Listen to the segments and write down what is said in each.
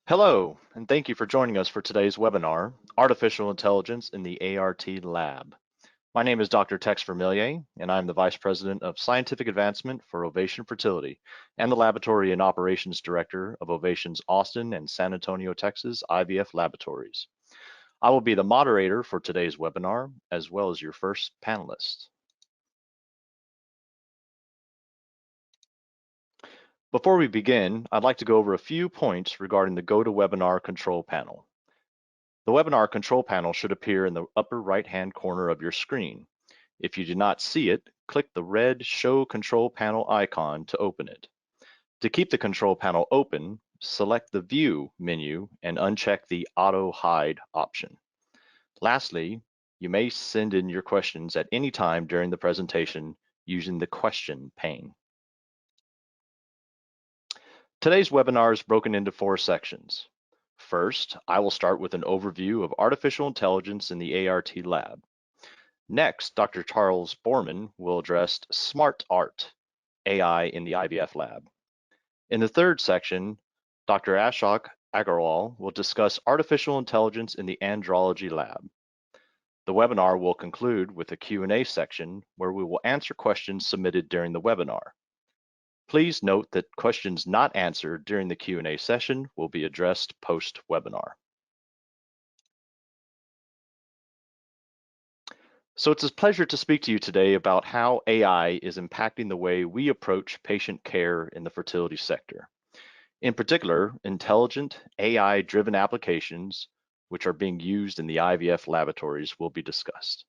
Hello, and thank you for joining us for today's webinar, Artificial Intelligence in the ART Lab. My name is Dr. Tex VerMilyea, and I'm the Vice President of Scientific Advancement for Ovation Fertility and the Laboratory and Operations Director of Ovation's Austin and San Antonio, Texas IVF laboratories. I will be the moderator for today's webinar, as well as your first panelist. Before we begin, I'd like to go over a few points regarding the GoToWebinar control panel. The webinar control panel should appear in the upper right-hand corner of your screen. If you do not see it, click the red Show Control Panel icon to open it. To keep the control panel open, select the View menu and uncheck the Auto Hide option. Lastly, you may send in your questions at any time during the presentation using the question pane. Today's webinar is broken into 4 sections. First, I will start with an overview of artificial intelligence in the ART lab. Next, Dr. Charles Bormann will address Smart Art, AI in the IVF lab. In the third section, Dr. Ashok Agarwal will discuss artificial intelligence in the andrology lab. The webinar will conclude with a Q&A section where we will answer questions submitted during the webinar. Please note that questions not answered during the Q&A session will be addressed post-webinar. So it's a pleasure to speak to you today about how AI is impacting the way we approach patient care in the fertility sector. In particular, intelligent AI-driven applications which are being used in the IVF laboratories will be discussed.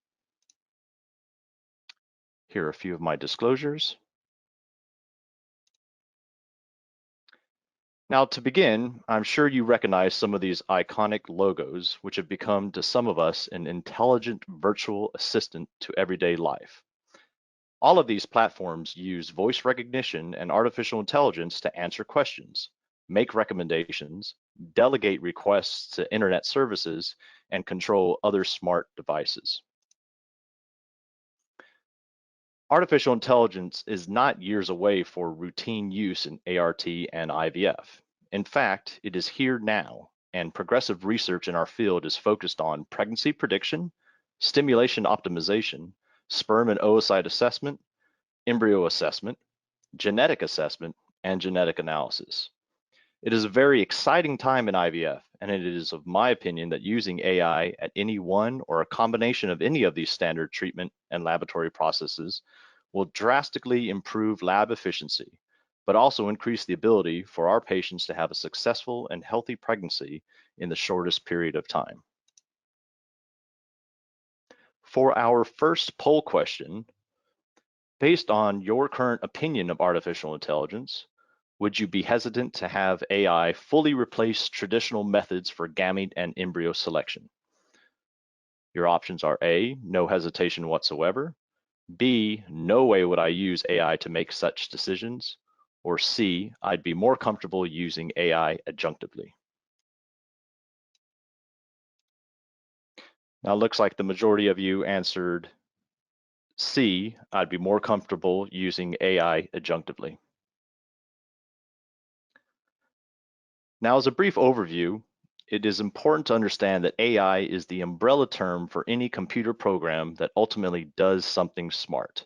Here are a few of my disclosures. Now, to begin, I'm sure you recognize some of these iconic logos, which have become to some of us an intelligent virtual assistant to everyday life. All of these platforms use voice recognition and artificial intelligence to answer questions, make recommendations, delegate requests to internet services, and control other smart devices. Artificial intelligence is not years away for routine use in ART and IVF. In fact, it is here now, and progressive research in our field is focused on pregnancy prediction, stimulation optimization, sperm and oocyte assessment, embryo assessment, genetic assessment, and genetic analysis. It is a very exciting time in IVF, and it is of my opinion that using AI at any one or a combination of any of these standard treatment and laboratory processes will drastically improve lab efficiency, but also increase the ability for our patients to have a successful and healthy pregnancy in the shortest period of time. For our first poll question, based on your current opinion of artificial intelligence, would you be hesitant to have AI fully replace traditional methods for gamete and embryo selection? Your options are A, no hesitation whatsoever, B, no way would I use AI to make such decisions, or C, I'd be more comfortable using AI adjunctively. Now it looks like the majority of you answered C, I'd be more comfortable using AI adjunctively. Now, as a brief overview, it is important to understand that AI is the umbrella term for any computer program that ultimately does something smart.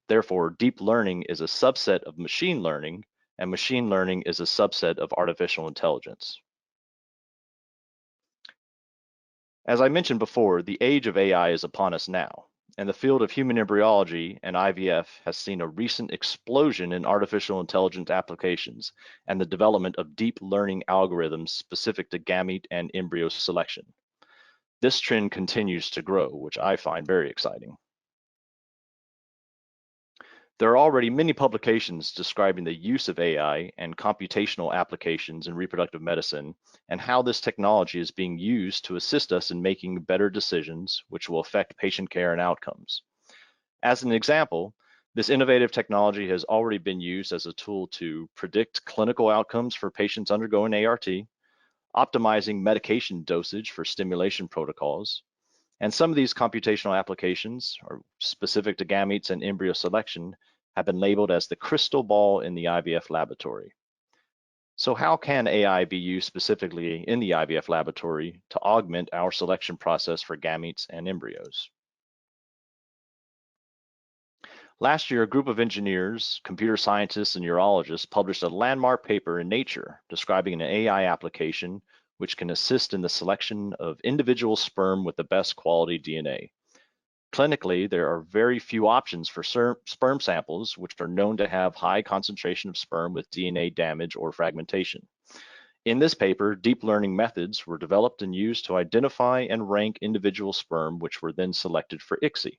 Therefore, deep learning is a subset of machine learning, and machine learning is a subset of artificial intelligence. As I mentioned before, the age of AI is upon us now, and the field of human embryology and IVF has seen a recent explosion in artificial intelligence applications and the development of deep learning algorithms specific to gamete and embryo selection. This trend continues to grow, which I find very exciting. There are already many publications describing the use of AI and computational applications in reproductive medicine and how this technology is being used to assist us in making better decisions which will affect patient care and outcomes. As an example, this innovative technology has already been used as a tool to predict clinical outcomes for patients undergoing ART, optimizing medication dosage for stimulation protocols, and some of these computational applications are specific to gametes and embryo selection have been labeled as the crystal ball in the IVF laboratory. So how can AI be used specifically in the IVF laboratory to augment our selection process for gametes and embryos? Last year, a group of engineers, computer scientists, and urologists published a landmark paper in Nature describing an AI application which can assist in the selection of individual sperm with the best quality DNA. Clinically, there are very few options for sperm samples which are known to have high concentration of sperm with DNA damage or fragmentation. In this paper, deep learning methods were developed and used to identify and rank individual sperm which were then selected for ICSI.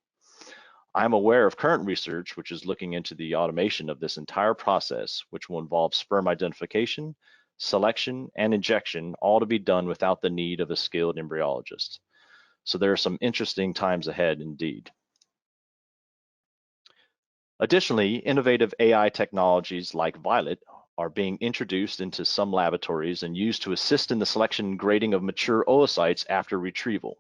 I'm aware of current research which is looking into the automation of this entire process, which will involve sperm identification, selection, and injection, all to be done without the need of a skilled embryologist. So there are some interesting times ahead indeed. Additionally, innovative AI technologies like Violet are being introduced into some laboratories and used to assist in the selection and grading of mature oocytes after retrieval.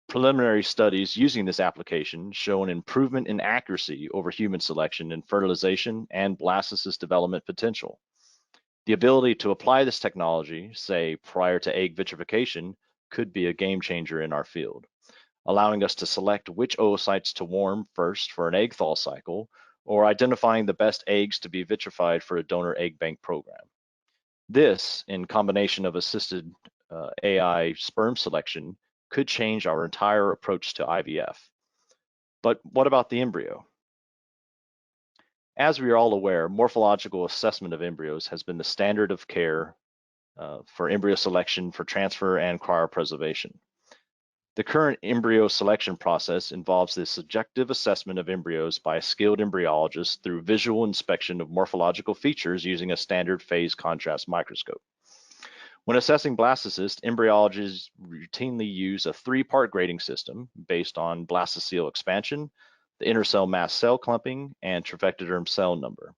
Preliminary studies using this application show an improvement in accuracy over human selection in fertilization and blastocyst development potential. The ability to apply this technology, say prior to egg vitrification, could be a game changer in our field, allowing us to select which oocytes to warm first for an egg thaw cycle, or identifying the best eggs to be vitrified for a donor egg bank program. This, in combination of assisted AI sperm selection, could change our entire approach to IVF. But what about the embryo? As we are all aware, morphological assessment of embryos has been the standard of care for embryo selection for transfer and cryopreservation. The current embryo selection process involves the subjective assessment of embryos by a skilled embryologist through visual inspection of morphological features using a standard phase contrast microscope. When assessing blastocysts, embryologists routinely use a three-part grading system based on blastocele expansion, the inner cell mass cell clumping, and trophectoderm cell number.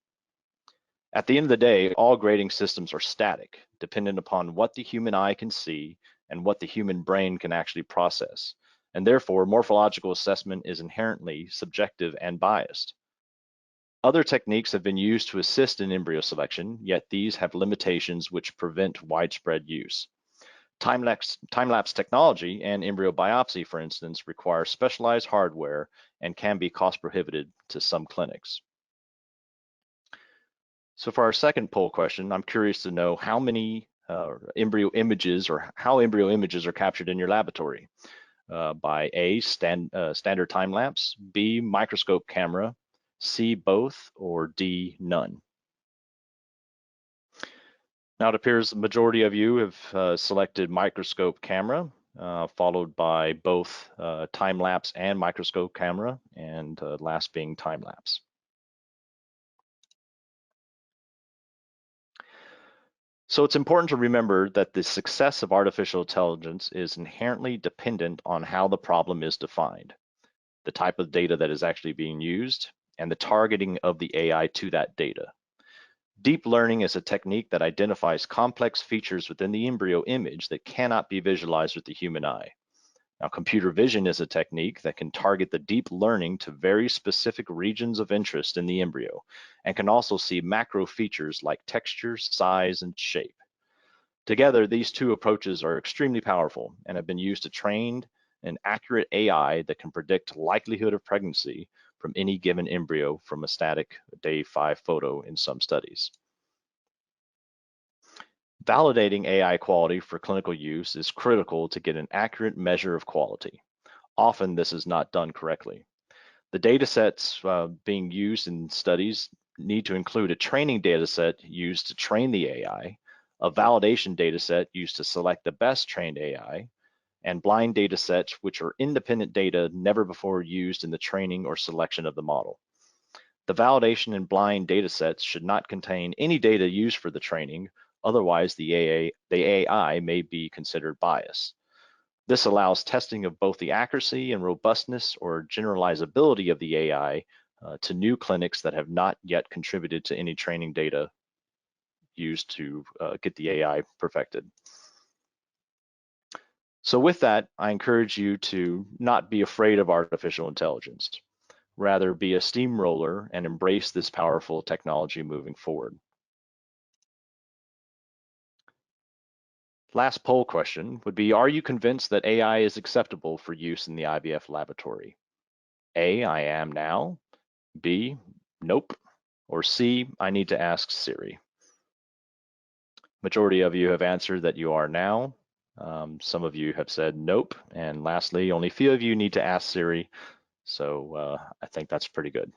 At the end of the day, all grading systems are static, dependent upon what the human eye can see and what the human brain can actually process, and therefore morphological assessment is inherently subjective and biased. Other techniques have been used to assist in embryo selection, yet these have limitations which prevent widespread use. Time-lapse technology and embryo biopsy, for instance, require specialized hardware and can be cost prohibitive to some clinics. So for our second poll question, I'm curious to know how many embryo images or how embryo images are captured in your laboratory by A, standard time-lapse, B, microscope camera, C, both, or D, none. Now it appears the majority of you have selected microscope camera, followed by both time-lapse and microscope camera, and last being time-lapse. So it's important to remember that the success of artificial intelligence is inherently dependent on how the problem is defined, the type of data that is actually being used, and the targeting of the AI to that data. Deep learning is a technique that identifies complex features within the embryo image that cannot be visualized with the human eye. Now, computer vision is a technique that can target the deep learning to very specific regions of interest in the embryo and can also see macro features like texture, size, and shape. Together, these two approaches are extremely powerful and have been used to train an accurate AI that can predict likelihood of pregnancy from any given embryo from a static day 5 photo in some studies. Validating AI quality for clinical use is critical to get an accurate measure of quality. Often this is not done correctly. The data sets being used in studies need to include a training data set used to train the AI, a validation data set used to select the best trained AI, and blind data sets which are independent data never before used in the training or selection of the model. The validation and blind data sets should not contain any data used for the training, otherwise the AI may be considered biased. This allows testing of both the accuracy and robustness or generalizability of the AI to new clinics that have not yet contributed to any training data used to get the AI perfected. So with that, I encourage you to not be afraid of artificial intelligence. Rather, be a steamroller and embrace this powerful technology moving forward. Last poll question would be, are you convinced that AI is acceptable for use in the IVF laboratory? A, I am now. B, nope. Or C, I need to ask Siri. Majority of you have answered that you are now. Some of you have said nope. And lastly, only a few of you need to ask Siri. So I think that's pretty good.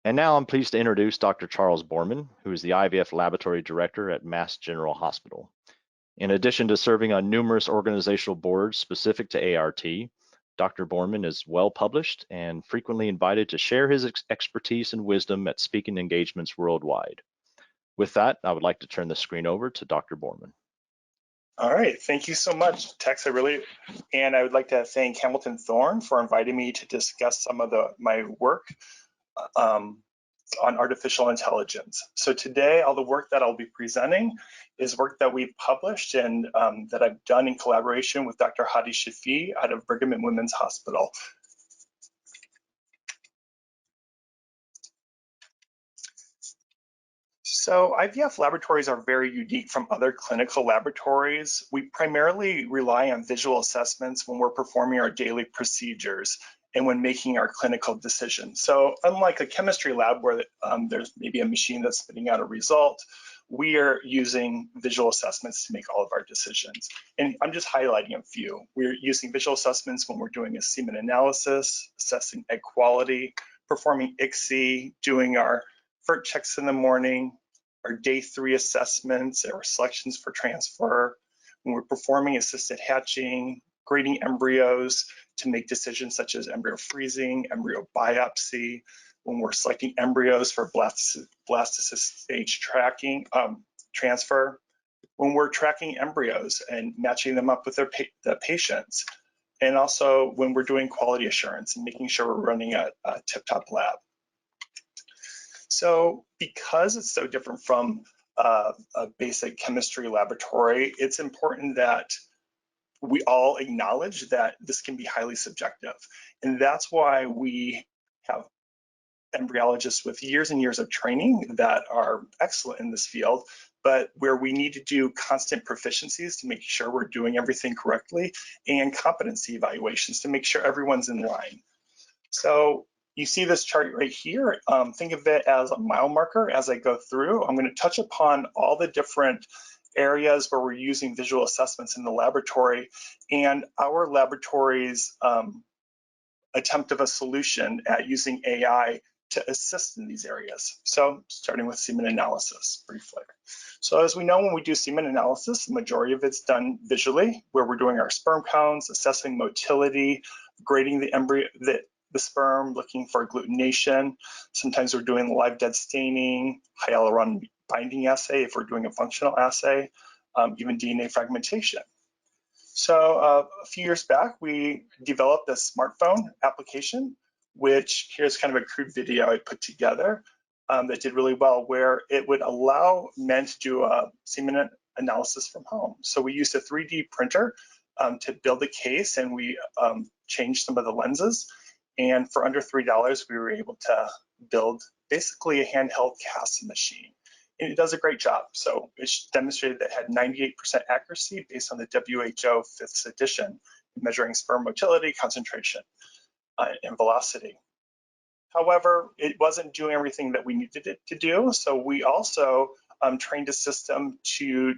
And now I'm pleased to introduce Dr. Charles Bormann, who is the IVF Laboratory Director at Mass General Hospital. In addition to serving on numerous organizational boards specific to ART, Dr. Bormann is well published and frequently invited to share his expertise and wisdom at speaking engagements worldwide. With that, I would like to turn the screen over to Dr. Bormann. All right, thank you so much, Tex. I would like to thank Hamilton Thorne for inviting me to discuss some of my work on artificial intelligence. So today, all the work that I'll be presenting is work that we've published and that I've done in collaboration with Dr. Hadi Shafi out of Brigham and Women's Hospital. So IVF laboratories are very unique from other clinical laboratories. We primarily rely on visual assessments when we're performing our daily procedures and when making our clinical decisions. So unlike a chemistry lab where there's maybe a machine that's spitting out a result, we are using visual assessments to make all of our decisions. And I'm just highlighting a few. We're using visual assessments when we're doing a semen analysis, assessing egg quality, performing ICSI, doing our FERT checks in the morning, our day 3 assessments or selections for transfer, when we're performing assisted hatching, grading embryos to make decisions such as embryo freezing, embryo biopsy, when we're selecting embryos for blastocyst stage tracking, transfer, when we're tracking embryos and matching them up with the patients, and also when we're doing quality assurance and making sure we're running a tip-top lab. So because it's so different from a basic chemistry laboratory, it's important that we all acknowledge that this can be highly subjective. And that's why we have embryologists with years and years of training that are excellent in this field, but where we need to do constant proficiencies to make sure we're doing everything correctly, and competency evaluations to make sure everyone's in line. So you see this chart right here. Think of it as a mile marker as I go through. I'm going to touch upon all the different areas where we're using visual assessments in the laboratory and our laboratory's attempt of a solution at using AI to assist in these areas. So starting with semen analysis briefly. So as we know, when we do semen analysis, the majority of it's done visually, where we're doing our sperm counts, assessing motility, grading the embryo, the sperm, looking for agglutination. Sometimes we're doing live dead staining, hyaluron binding assay if we're doing a functional assay, even DNA fragmentation. So a few years back, we developed a smartphone application, which here's kind of a crude video I put together that did really well, where it would allow men to do a semen analysis from home. So we used a 3D printer to build a case, and we changed some of the lenses. And for under $3, we were able to build basically a handheld CASA machine. And it does a great job. So it's demonstrated that it had 98% accuracy based on the WHO 5th edition, measuring sperm motility, concentration, and velocity. However, it wasn't doing everything that we needed it to do. So we also trained a system to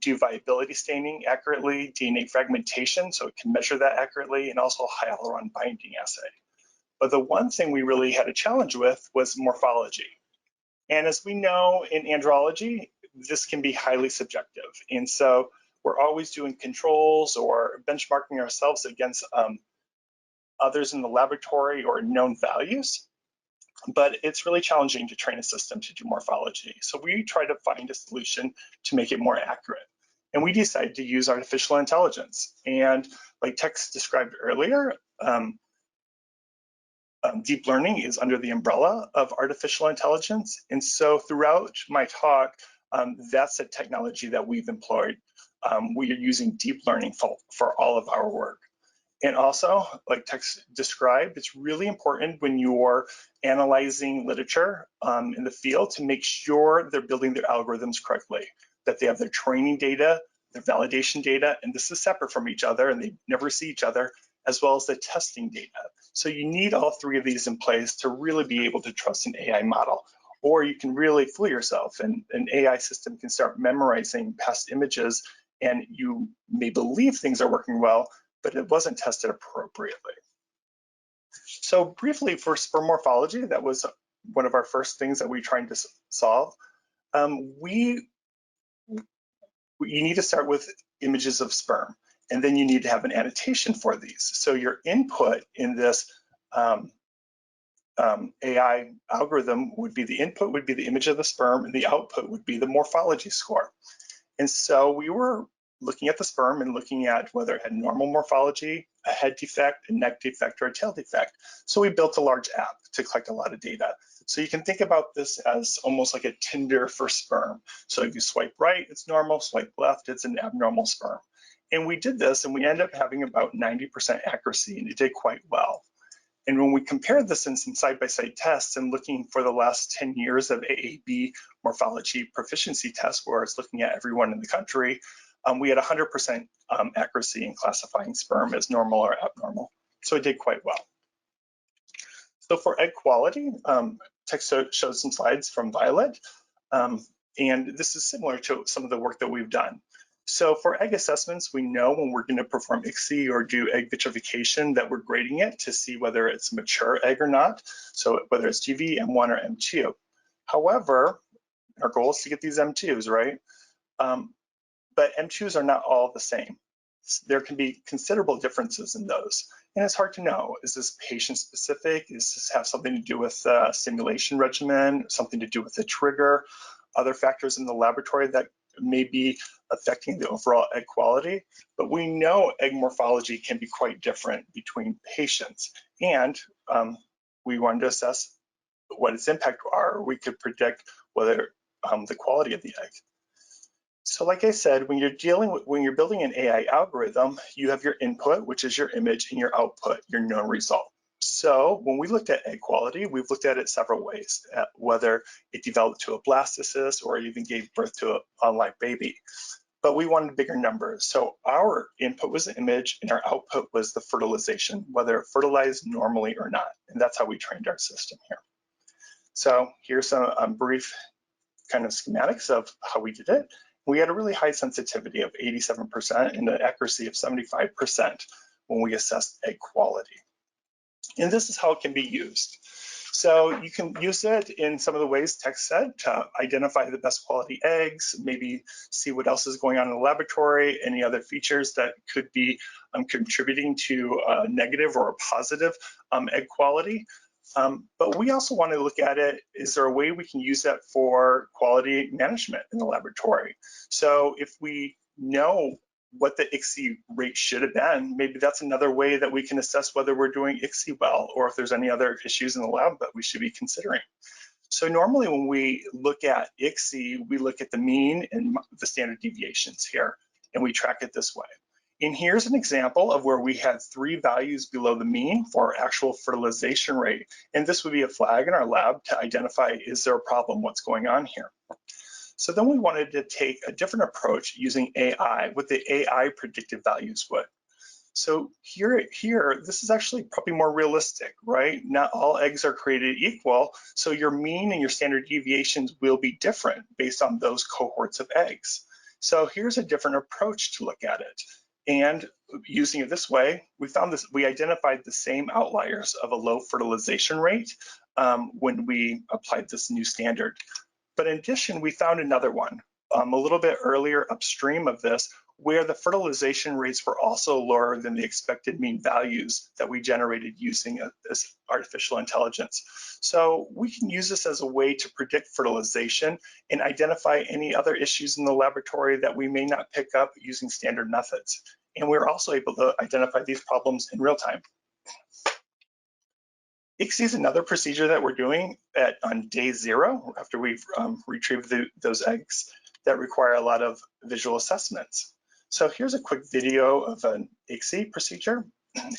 do viability staining accurately, DNA fragmentation, so it can measure that accurately, and also hyaluron binding assay. But the one thing we really had a challenge with was morphology. And as we know in andrology, this can be highly subjective. And so we're always doing controls or benchmarking ourselves against others in the laboratory or known values. But it's really challenging to train a system to do morphology. So we try to find a solution to make it more accurate. And we decided to use artificial intelligence. And like Tex described earlier, deep learning is under the umbrella of artificial intelligence. And so throughout my talk, that's a technology that we've employed. We are using deep learning for all of our work. And also, like Tex described, it's really important when you're analyzing literature in the field to make sure they're building their algorithms correctly. that they have their training data, their validation data, and this is separate from each other and they never see each other, as well as the testing data. So you need all three of these in place to really be able to trust an AI model, or you can really fool yourself and an AI system can start memorizing past images and you may believe things are working well, but it wasn't tested appropriately. So briefly for sperm morphology, that was one of our first things that we tried to solve. You need to start with images of sperm, and then you need to have an annotation for these. So your input in this AI algorithm would be the input would be the image of the sperm, and the output would be the morphology score. And so we were looking at the sperm and looking at whether it had normal morphology, a head defect, a neck defect, or a tail defect. So we built a large app to collect a lot of data. So you can think about this as almost like a Tinder for sperm. So if you swipe right, it's normal, swipe left, it's an abnormal sperm. And we did this and we ended up having about 90% accuracy, and it did quite well. And when we compared this in some side-by-side tests and looking for the last 10 years of AAB morphology proficiency tests, where it's looking at everyone in the country, we had 100% accuracy in classifying sperm as normal or abnormal. So it did quite well. So for egg quality, Tex showed some slides from Violet, and this is similar to some of the work that we've done. So for egg assessments, we know when we're going to perform ICSI or do egg vitrification that we're grading it to see whether it's a mature egg or not, so whether it's GV, M1, or M2. However, our goal is to get these M2s, right? But M2s are not all the same. There can be considerable differences in those. And it's hard to know, is this patient specific? Does this have something to do with the stimulation regimen, something to do with the trigger, other factors in the laboratory that may be affecting the overall egg quality? But we know egg morphology can be quite different between patients. And we wanted to assess what its impact are. We could predict whether the quality of the egg. So like I said, when you're building an AI algorithm, you have your input, which is your image, and your output, your known result. So when we looked at egg quality, we've looked at it several ways, at whether it developed to a blastocyst or even gave birth to a live baby. But we wanted bigger numbers. So our input was the image and our output was the fertilization, whether it fertilized normally or not. And that's how we trained our system here. So here's some brief kind of schematics of how we did it. We had a really high sensitivity of 87% and an accuracy of 75% when we assessed egg quality. And this is how it can be used. So you can use it in some of the ways Tex said to identify the best quality eggs, maybe see what else is going on in the laboratory, any other features that could be contributing to a negative or a positive egg quality. But we also want to look at it, is there a way we can use that for quality management in the laboratory? So if we know what the ICSI rate should have been, maybe that's another way that we can assess whether we're doing ICSI well, or if there's any other issues in the lab that we should be considering. So normally when we look at ICSI, we look at the mean and the standard deviations here, and we track it this way. And here's an example of where we had 3 values below the mean for our actual fertilization rate. And this would be a flag in our lab to identify, is there a problem, what's going on here? So then we wanted to take a different approach using AI, what the AI predictive values would. So here, this is actually probably more realistic, right? Not all eggs are created equal, so your mean and your standard deviations will be different based on those cohorts of eggs. So here's a different approach to look at it. And using it this way, we identified the same outliers of a low fertilization rate when we applied this new standard. But in addition, we found another one a little bit earlier upstream of this, where the fertilization rates were also lower than the expected mean values that we generated using this artificial intelligence. So we can use this as a way to predict fertilization and identify any other issues in the laboratory that we may not pick up using standard methods. And we're also able to identify these problems in real time. ICSI is another procedure that we're doing on day 0 after we've retrieved those eggs that require a lot of visual assessments. So here's a quick video of an ICSI procedure.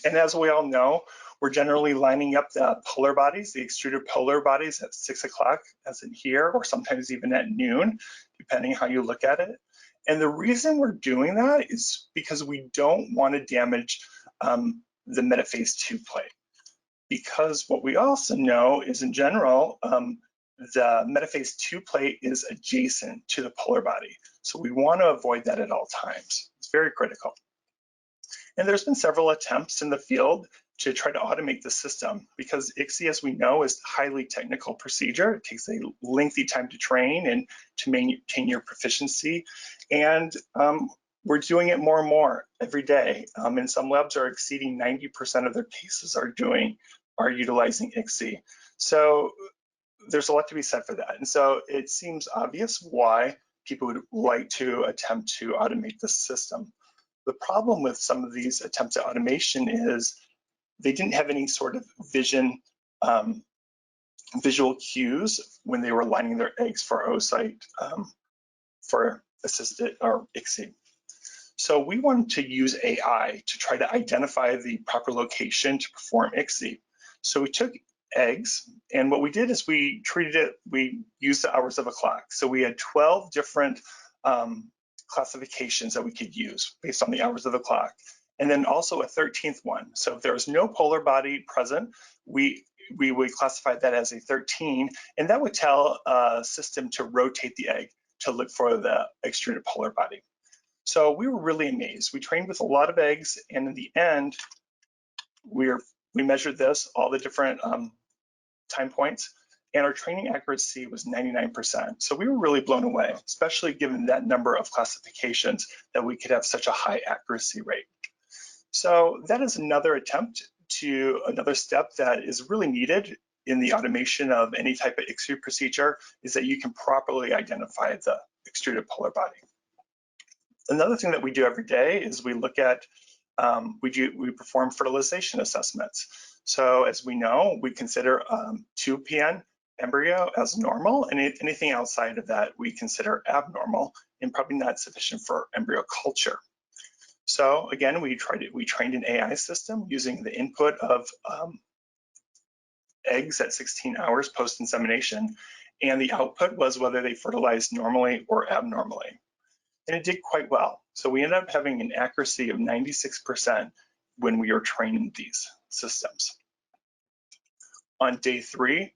And as we all know, we're generally lining up the polar bodies, the extruded polar bodies at 6 o'clock, as in here, or sometimes even at noon, depending how you look at it. And the reason we're doing that is because we don't want to damage the metaphase 2 plate. Because what we also know is, in general, the metaphase 2 plate is adjacent to the polar body. So we want to avoid that at all times. It's very critical. And there's been several attempts in the field to try to automate the system, because ICSI, as we know, is a highly technical procedure. It takes a lengthy time to train and to maintain your proficiency. And we're doing it more and more every day. And some labs are exceeding 90% of their cases are utilizing ICSI. So there's a lot to be said for that. And so it seems obvious why people would like to attempt to automate the system. The problem with some of these attempts at automation is they didn't have any sort of visual cues when they were lining their eggs for oocyte for assisted or ICSI. So we wanted to use AI to try to identify the proper location to perform ICSI. So we took eggs, and what we did is we used the hours of a clock. So we had 12 different classifications that we could use based on the hours of the clock, and then also a 13th one. So if there was no polar body present, we would classify that as a 13, and that would tell a system to rotate the egg to look for the extruded polar body. So we were really amazed. We trained with a lot of eggs, and in the end, we measured this, all the different time points, and our training accuracy was 99%. So we were really blown away, especially given that number of classifications, that we could have such a high accuracy rate. So that is another step that is really needed in the automation of any type of ICSI procedure, is that you can properly identify the extruded polar body. Another thing that we do every day is we look at, we perform fertilization assessments. So as we know, we consider 2PN embryo as normal, and anything outside of that we consider abnormal and probably not sufficient for embryo culture. So again, we trained an AI system using the input of eggs at 16 hours post-insemination, and the output was whether they fertilized normally or abnormally. And it did quite well. So we ended up having an accuracy of 96% when we were training these systems. On day 3,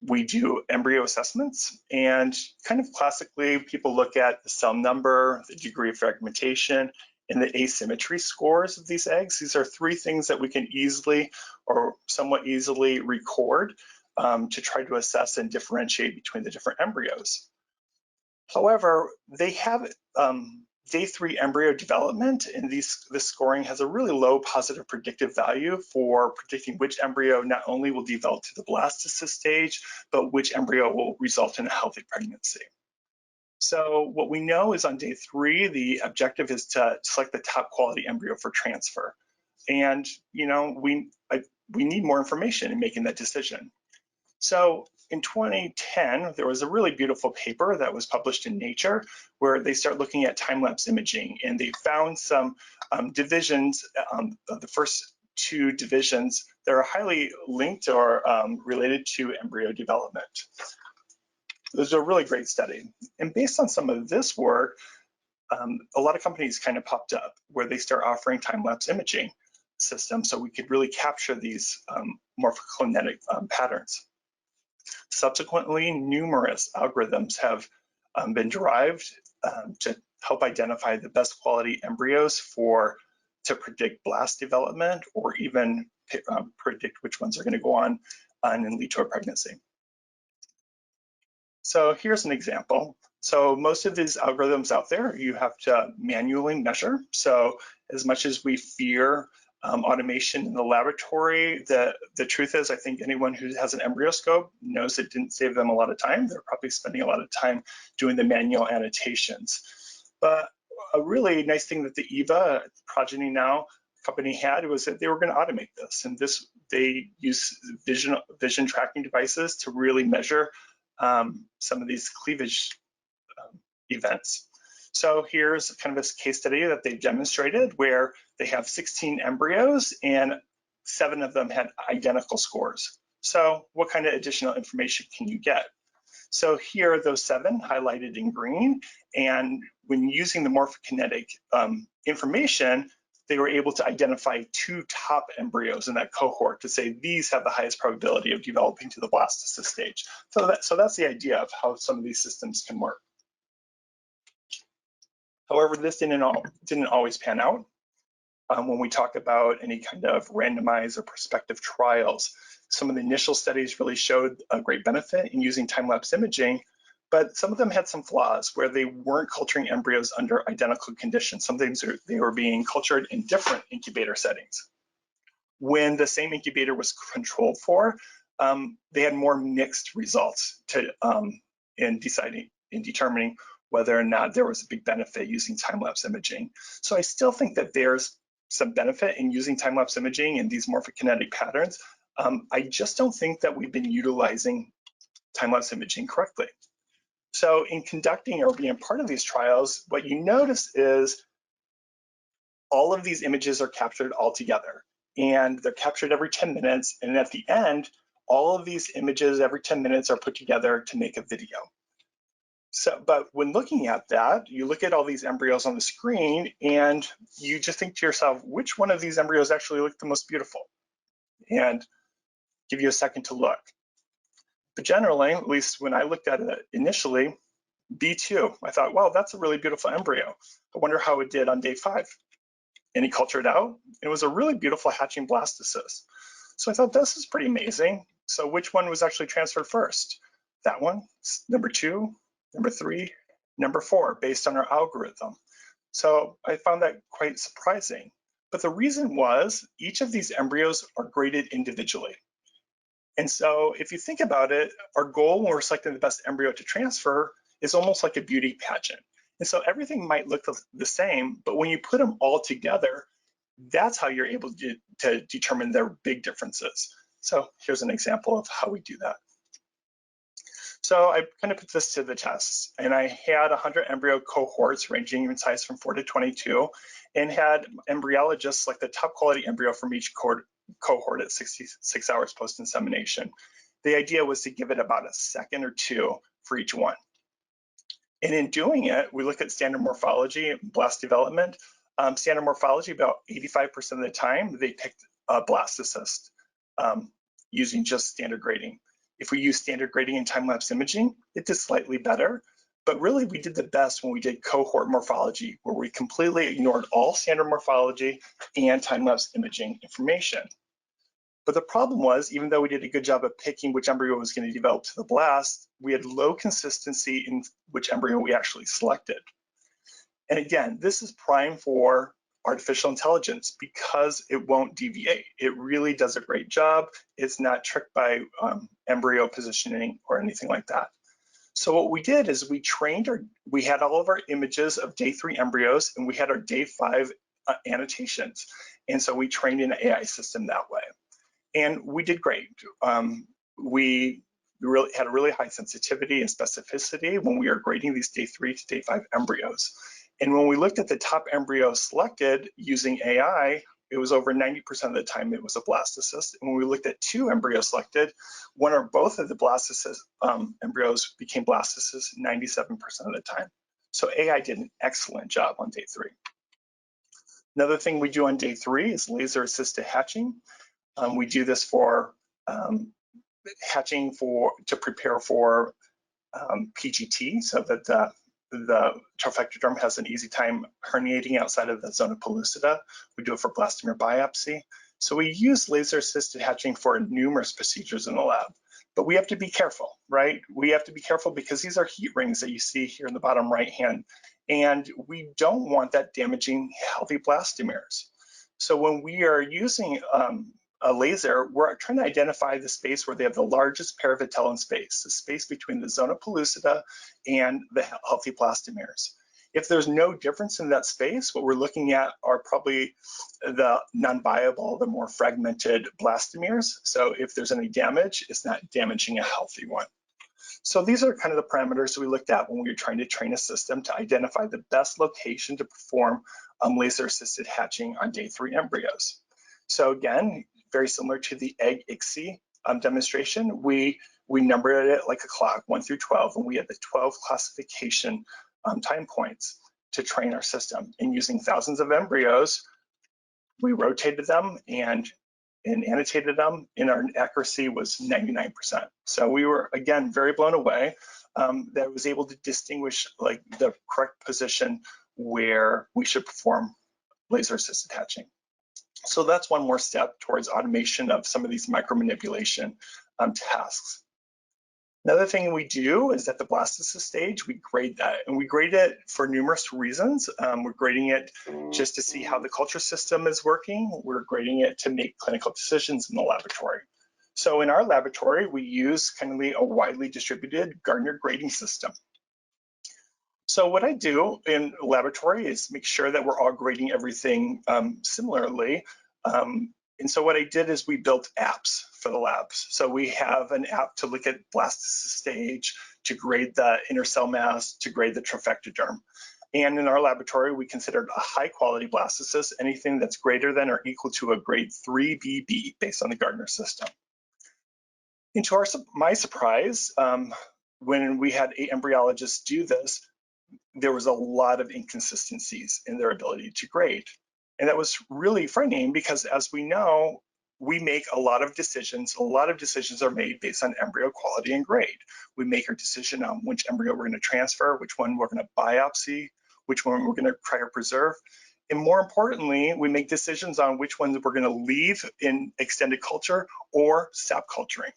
we do embryo assessments, and kind of classically, people look at the cell number, the degree of fragmentation, and the asymmetry scores of these eggs. These are 3 things that we can easily or somewhat easily record to try to assess and differentiate between the different embryos. However, they have day 3 embryo development, and this scoring has a really low positive predictive value for predicting which embryo not only will develop to the blastocyst stage, but which embryo will result in a healthy pregnancy. So what we know is on day 3, the objective is to select the top quality embryo for transfer. And we need more information in making that decision. So in 2010, there was a really beautiful paper that was published in Nature where they start looking at time-lapse imaging, and they found some divisions, the first 2 divisions that are highly linked or related to embryo development. It was a really great study. And based on some of this work, a lot of companies kind of popped up where they start offering time-lapse imaging systems so we could really capture these morphokinetic patterns. Subsequently, numerous algorithms have been derived to help identify the best quality embryos to predict blast development, or even predict which ones are going to go on and lead to a pregnancy. So here's an example. So most of these algorithms out there, you have to manually measure. So as much as we fear automation in the laboratory, the truth is, I think anyone who has an embryoscope knows it didn't save them a lot of time. They're probably spending a lot of time doing the manual annotations. But a really nice thing that the EVA Progeny Now company had was that they were going to automate this, and they use vision tracking devices to really measure some of these cleavage events. So here's kind of a case study that they've demonstrated where they have 16 embryos and 7 of them had identical scores. So what kind of additional information can you get? So here are those 7 highlighted in green, and when using the morphokinetic information, they were able to identify 2 top embryos in that cohort to say these have the highest probability of developing to the blastocyst stage. So that's the idea of how some of these systems can work. However, this didn't always pan out. When we talk about any kind of randomized or prospective trials, some of the initial studies really showed a great benefit in using time-lapse imaging, but some of them had some flaws where they weren't culturing embryos under identical conditions. Sometimes they were being cultured in different incubator settings. When the same incubator was controlled for, they had more mixed results in determining whether or not there was a big benefit using time-lapse imaging. So I still think that there's some benefit in using time-lapse imaging and these morphokinetic patterns. I just don't think that we've been utilizing time-lapse imaging correctly. So in conducting or being part of these trials, what you notice is all of these images are captured all together, and they're captured every 10 minutes. And at the end, all of these images every 10 minutes are put together to make a video. So, but when looking at that, you look at all these embryos on the screen and you just think to yourself, which one of these embryos actually look the most beautiful? And give you a second to look. But generally, at least when I looked at it initially, B2, I thought, wow, that's a really beautiful embryo. I wonder how it did on day 5. And he cultured out. It was a really beautiful hatching blastocyst. So I thought, this is pretty amazing. So which one was actually transferred first? That one, number 2, number 3, number 4, based on our algorithm. So I found that quite surprising. But the reason was each of these embryos are graded individually. And so if you think about it, our goal when we're selecting the best embryo to transfer is almost like a beauty pageant. And so everything might look the same, but when you put them all together, that's how you're able to determine their big differences. So here's an example of how we do that. So I kind of put this to the test, and I had 100 embryo cohorts ranging in size from 4 to 22, and had embryologists select the top quality embryo from each cohort at 66 hours post-insemination. The idea was to give it about a second or 2 for each one. And in doing it, we look at standard morphology, blast development. Standard morphology, about 85% of the time, they picked a blastocyst using just standard grading. If we use standard grading and time-lapse imaging, it did slightly better. But really, we did the best when we did cohort morphology, where we completely ignored all standard morphology and time-lapse imaging information. But the problem was, even though we did a good job of picking which embryo was going to develop to the blast, we had low consistency in which embryo we actually selected. And again, this is prime for artificial intelligence because it won't deviate. It really does a great job. It's not tricked by embryo positioning or anything like that. So what we did is we had all of our images of day 3 embryos, and we had our day 5 annotations. And so we trained an AI system that way. And we did great. We really had a really high sensitivity and specificity when we were grading these day 3 to day 5 embryos. And when we looked at the top embryo selected using AI, it was over 90% of the time it was a blastocyst. And when we looked at 2 embryos selected, one or both of the blastocyst embryos became blastocysts 97% of the time. So AI did an excellent job on day 3. Another thing we do on day 3 is laser-assisted hatching. We do this for hatching to prepare for PGT, so that the trophectoderm has an easy time herniating outside of the zona pellucida. We do it for blastomere biopsy. So we use laser-assisted hatching for numerous procedures in the lab. But we have to be careful, right? We have to be careful because these are heat rings that you see here in the bottom right hand. And we don't want that damaging healthy blastomeres. So when we are using a laser, we're trying to identify the space where they have the largest paravitelline space, the space between the zona pellucida and the healthy blastomeres. If there's no difference in that space, what we're looking at are probably the non-viable, the more fragmented blastomeres. So if there's any damage, it's not damaging a healthy one. So these are kind of the parameters we looked at when we were trying to train a system to identify the best location to perform laser-assisted hatching on day 3 embryos. So again, very similar to the egg ICSI demonstration, we numbered it like a clock, 1 through 12, and we had the 12 classification time points to train our system. And using thousands of embryos, we rotated them and annotated them, and our accuracy was 99%. So we were, again, very blown away that I was able to distinguish like the correct position where we should perform laser-assisted hatching. So that's one more step towards automation of some of these micromanipulation tasks. Another thing we do is at the Blastocyst stage, we grade that, and we grade it for numerous reasons. We're grading it just to see how the culture system is working. We're grading it to make clinical decisions in the laboratory. So in our laboratory, we use kind of a widely distributed Gardner grading system. So what I do in laboratory is make sure that we're all grading everything similarly. And so what I did is we built apps for the labs. So we have an app to look at Blastocyst stage, to grade the inner cell mass, to grade the trophectoderm. And in our laboratory, we considered a high quality blastocyst anything that's greater than or equal to a grade 3 BB based on the Gardner system. And to my surprise, when we had 8 embryologists do this, there was a lot of inconsistencies in their ability to grade. And that was really frightening because, as we know, we make a lot of decisions. A lot of decisions are made based on embryo quality and grade. We make our decision on which embryo we're going to transfer, which one we're going to biopsy, which one we're going to cryopreserve. And more importantly, we make decisions on which ones we're going to leave in extended culture or stop culturing.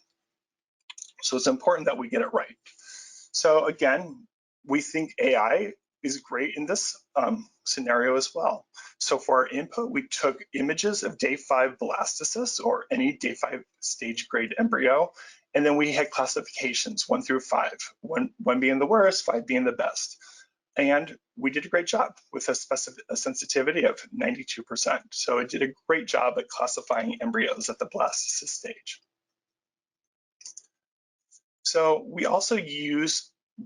So it's important that we get it right. So again, we think AI is great in this scenario as well. So for our input, we took images of day 5 blastocysts or any day 5 stage grade embryo, and then we had classifications 1 through 5, one being the worst, 5 being the best. And we did a great job with a sensitivity of 92%. So it did a great job at classifying embryos at the blastocyst stage. So we also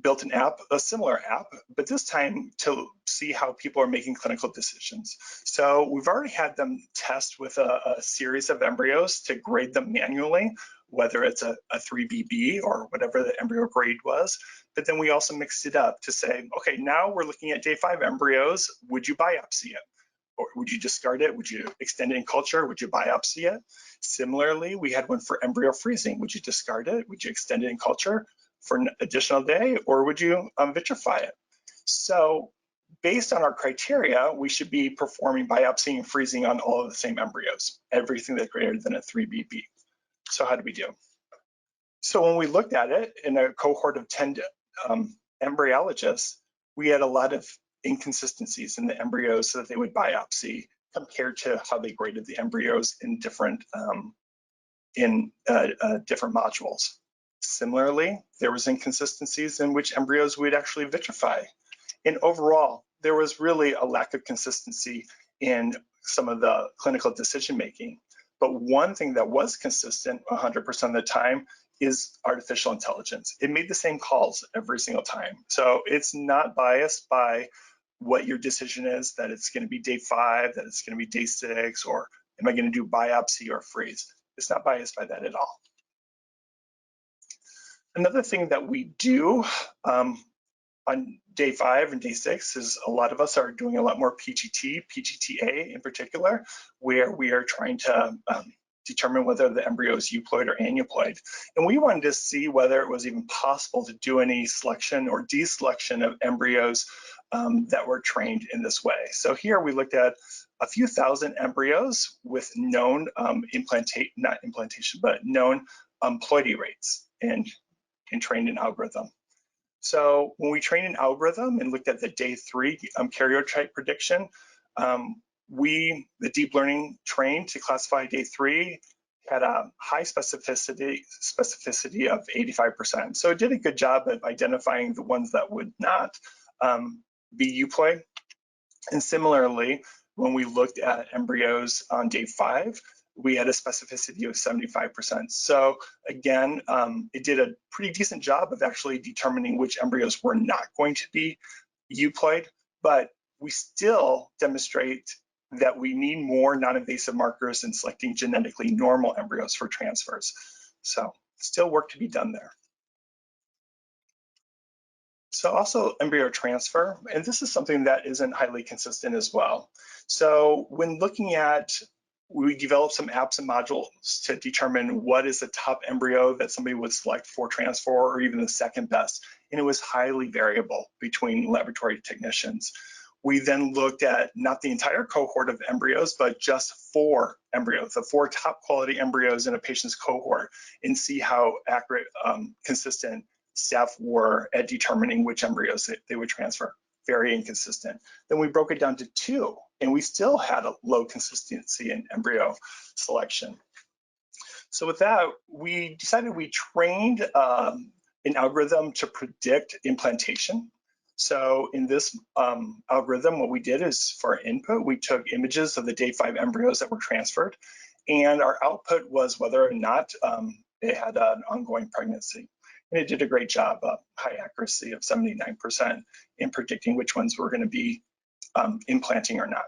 built an app, a similar app, but this time to see how people are making clinical decisions. So we've already had them test with a series of embryos to grade them manually, whether it's a 3BB or whatever the embryo grade was. But then we also mixed it up to say, okay, now we're looking at day 5 embryos. Would you biopsy it? Or would you discard it? Would you extend it in culture? Would you biopsy it? Similarly, we had one for embryo freezing. Would you discard it? Would you extend it in culture for an additional day, or would you vitrify it? So based on our criteria, we should be performing biopsy and freezing on all of the same embryos, everything that's greater than a 3BB. So how did we do? So when we looked at it in a cohort of 10 embryologists, we had a lot of inconsistencies in the embryos that they would biopsy compared to how they graded the embryos in different modules. Similarly, there was inconsistencies in which embryos we'd actually vitrify. And overall, there was really a lack of consistency in some of the clinical decision making. But one thing that was consistent 100% of the time is artificial intelligence. It made the same calls every single time. So it's not biased by what your decision is, that it's going to be day 5, that it's going to be day 6, or am I going to do biopsy or freeze? It's not biased by that at all. Another thing that we do on day 5 and day 6 is a lot of us are doing a lot more PGTA in particular, where we are trying to determine whether the embryo is euploid or aneuploid. And we wanted to see whether it was even possible to do any selection or deselection of embryos that were trained in this way. So here we looked at a few thousand embryos with known known ploidy rates and trained an algorithm. So when we trained an algorithm and looked at the day 3 karyotype prediction, the deep learning trained to classify day 3 had a high specificity of 85%. So it did a good job of identifying the ones that would not be euploid. And similarly, when we looked at embryos on day 5, we had a specificity of 75%. So again, it did a pretty decent job of actually determining which embryos were not going to be euploid, but we still demonstrate that we need more non-invasive markers in selecting genetically normal embryos for transfers. So still work to be done there. So also embryo transfer, and this is something that isn't highly consistent as well. So when looking at, we developed some apps and modules to determine what is the top embryo that somebody would select for transfer, or even the second best, and it was highly variable between laboratory technicians. We then looked at not the entire cohort of embryos, but just 4 embryos, the 4 top quality embryos in a patient's cohort, and see how accurate, consistent staff were at determining which embryos they would transfer. Very inconsistent. Then we broke it down to 2, and we still had a low consistency in embryo selection. So with that, we decided we trained an algorithm to predict implantation. So in this algorithm, what we did is for input, we took images of the day 5 embryos that were transferred, and our output was whether or not it had an ongoing pregnancy. And it did a great job, high accuracy of 79% in predicting which ones were going to be implanting or not.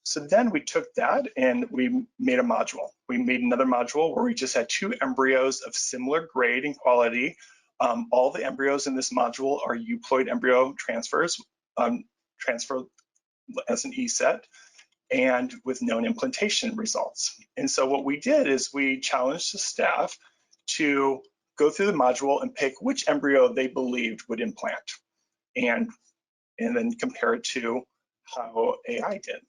So then we took that and we made a module. We made another module where we just had 2 embryos of similar grade and quality. All the embryos in this module are euploid embryo transfers, transfer as an ESET, and with known implantation results. And so what we did is we challenged the staff to go through the module and pick which embryo they believed would implant, and then compare it to how AI did.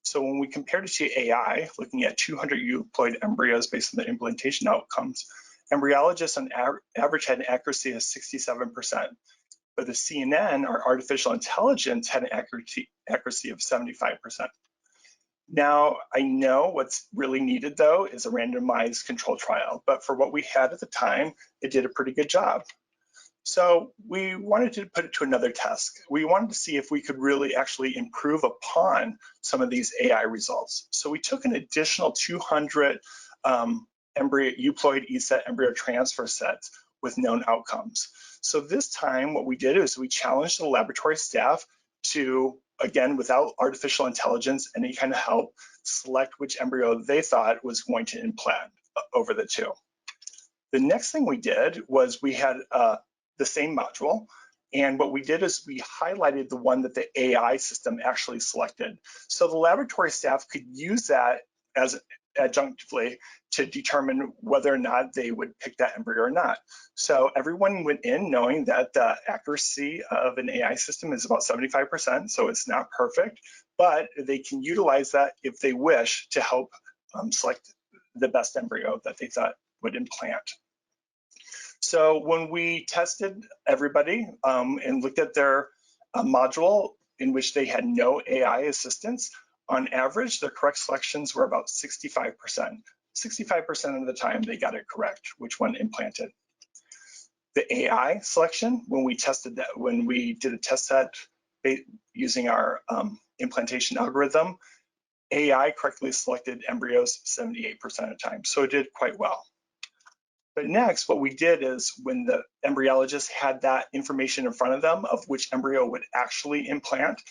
So when we compared it to AI, looking at 200 euploid embryos based on the implantation outcomes, embryologists on average had an accuracy of 67%, but the CNN, or artificial intelligence, had an accuracy of 75%. Now, I know what's really needed though is a randomized control trial, but for what we had at the time, it did a pretty good job. So we wanted to put it to another test. We wanted to see if we could really actually improve upon some of these AI results. So we took an additional 200 euploid ESET embryo transfer sets with known outcomes. So this time what we did is we challenged the laboratory staff to, again, without artificial intelligence, any kind of help, select which embryo they thought was going to implant over the 2. The next thing we did was we had the same module, and what we did is we highlighted the one that the AI system actually selected. So the laboratory staff could use that as adjunctively to determine whether or not they would pick that embryo or not. So everyone went in knowing that the accuracy of an AI system is about 75%, so it's not perfect, but they can utilize that if they wish to help select the best embryo that they thought would implant. So when we tested everybody and looked at their module in which they had no AI assistance, on average, their correct selections were about 65%. 65% of the time they got it correct, which one implanted. The AI selection, when we tested that, when we did a test set using our implantation algorithm, AI correctly selected embryos 78% of the time, so it did quite well. But next, what we did is when the embryologist had that information in front of them of which embryo would actually implant,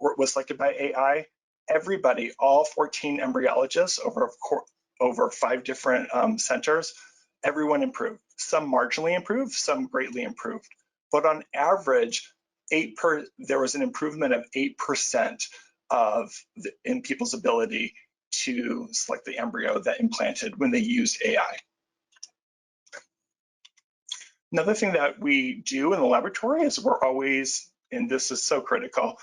was selected by AI, everybody, all 14 embryologists over 5 different centers, everyone improved. Some marginally improved, some greatly improved. But on average, there was an improvement of 8% in people's ability to select the embryo that implanted when they used AI. Another thing that we do in the laboratory is we're always, and this is so critical,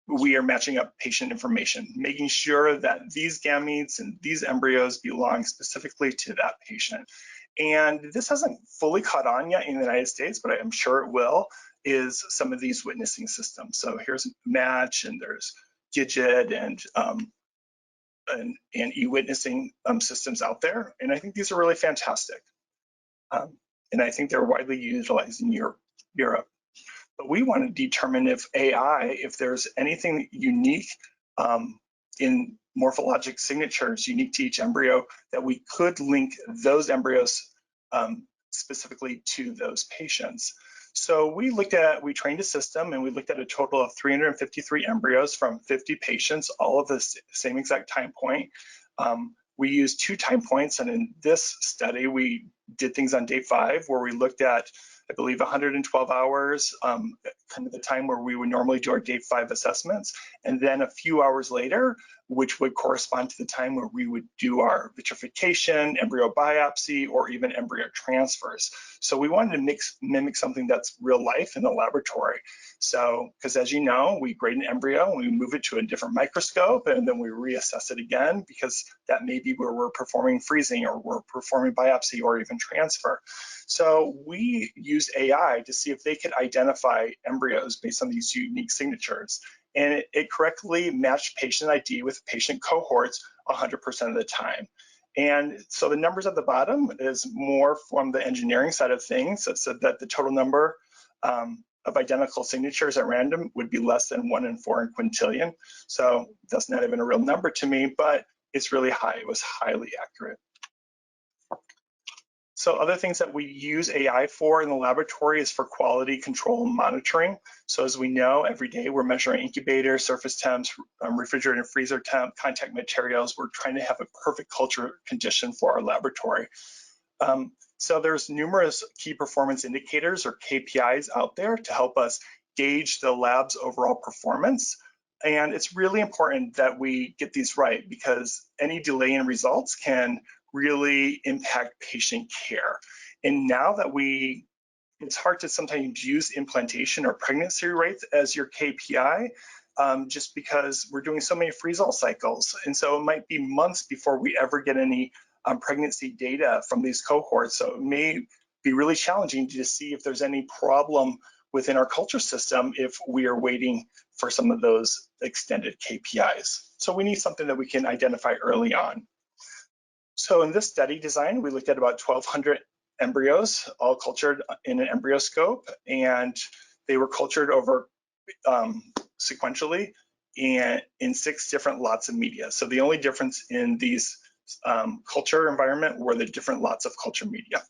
we are matching up patient information, making sure that these gametes and these embryos belong specifically to that patient. And this hasn't fully caught on yet in the United States, but I'm sure it will, is some of these witnessing systems. So here's Match, and there's Gidget, and e-witnessing systems out there. And I think these are really fantastic. And I think they're widely utilized in Europe. But we want to determine if AI, if there's anything unique in morphologic signatures unique to each embryo, that we could link those embryos specifically to those patients. So we trained a system, and we looked at a total of 353 embryos from 50 patients, all of the same exact time point. We used 2 time points, and in this study, we did things on day 5, where we looked at, I believe, 112 hours, kind of the time where we would normally do our day 5 assessments, and then a few hours later, which would correspond to the time where we would do our vitrification, embryo biopsy, or even embryo transfers. So we wanted to mimic something that's real life in the laboratory. So, because as you know, we grade an embryo, and we move it to a different microscope, and then we reassess it again, because that may be where we're performing freezing, or we're performing biopsy, or even transfer. So we used AI to see if they could identify embryos based on these unique signatures. And it correctly matched patient ID with patient cohorts 100% of the time. And so the numbers at the bottom is more from the engineering side of things. That said that the total number of identical signatures at random would be less than 1 in 4 in quintillion. So that's not even a real number to me, but it's really high. It was highly accurate. So other things that we use AI for in the laboratory is for quality control and monitoring. So as we know, every day we're measuring incubator, surface temps, refrigerator and freezer temp, contact materials. We're trying to have a perfect culture condition for our laboratory. So there's numerous key performance indicators, or KPIs, out there to help us gauge the lab's overall performance. And it's really important that we get these right, because any delay in results can really impact patient care. And now that it's hard to sometimes use implantation or pregnancy rates as your KPI, just because we're doing so many freeze-all cycles. And so it might be months before we ever get any pregnancy data from these cohorts. So it may be really challenging to see if there's any problem within our culture system if we are waiting for some of those extended KPIs. So we need something that we can identify early on. So in this study design, we looked at about 1,200 embryos, all cultured in an embryoscope, and they were cultured over sequentially and in 6 different lots of media. So the only difference in these culture environment were the different lots of culture media.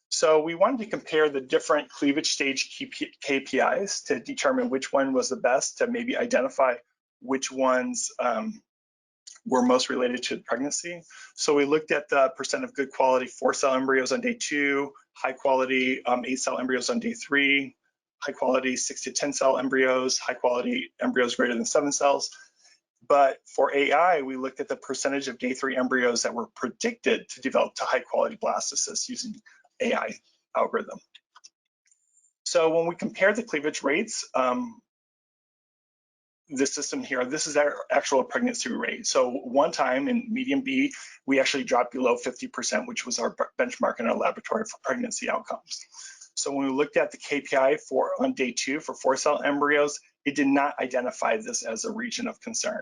So we wanted to compare the different cleavage stage KPIs to determine which one was the best, to maybe identify which ones were most related to pregnancy. So we looked at the percent of good quality 4-cell embryos on day 2, high quality 8-cell embryos on day 3, high quality 6 to 10-cell embryos, high quality embryos greater than 7 cells. But for AI, we looked at the percentage of day 3 embryos that were predicted to develop to high quality blastocysts using AI algorithm. So when we compare the cleavage rates, this system here, this is our actual pregnancy rate. So one time in medium B, we actually dropped below 50%, which was our benchmark in our laboratory for pregnancy outcomes. So when we looked at the KPI on day 2 for 4-cell embryos, it did not identify this as a region of concern.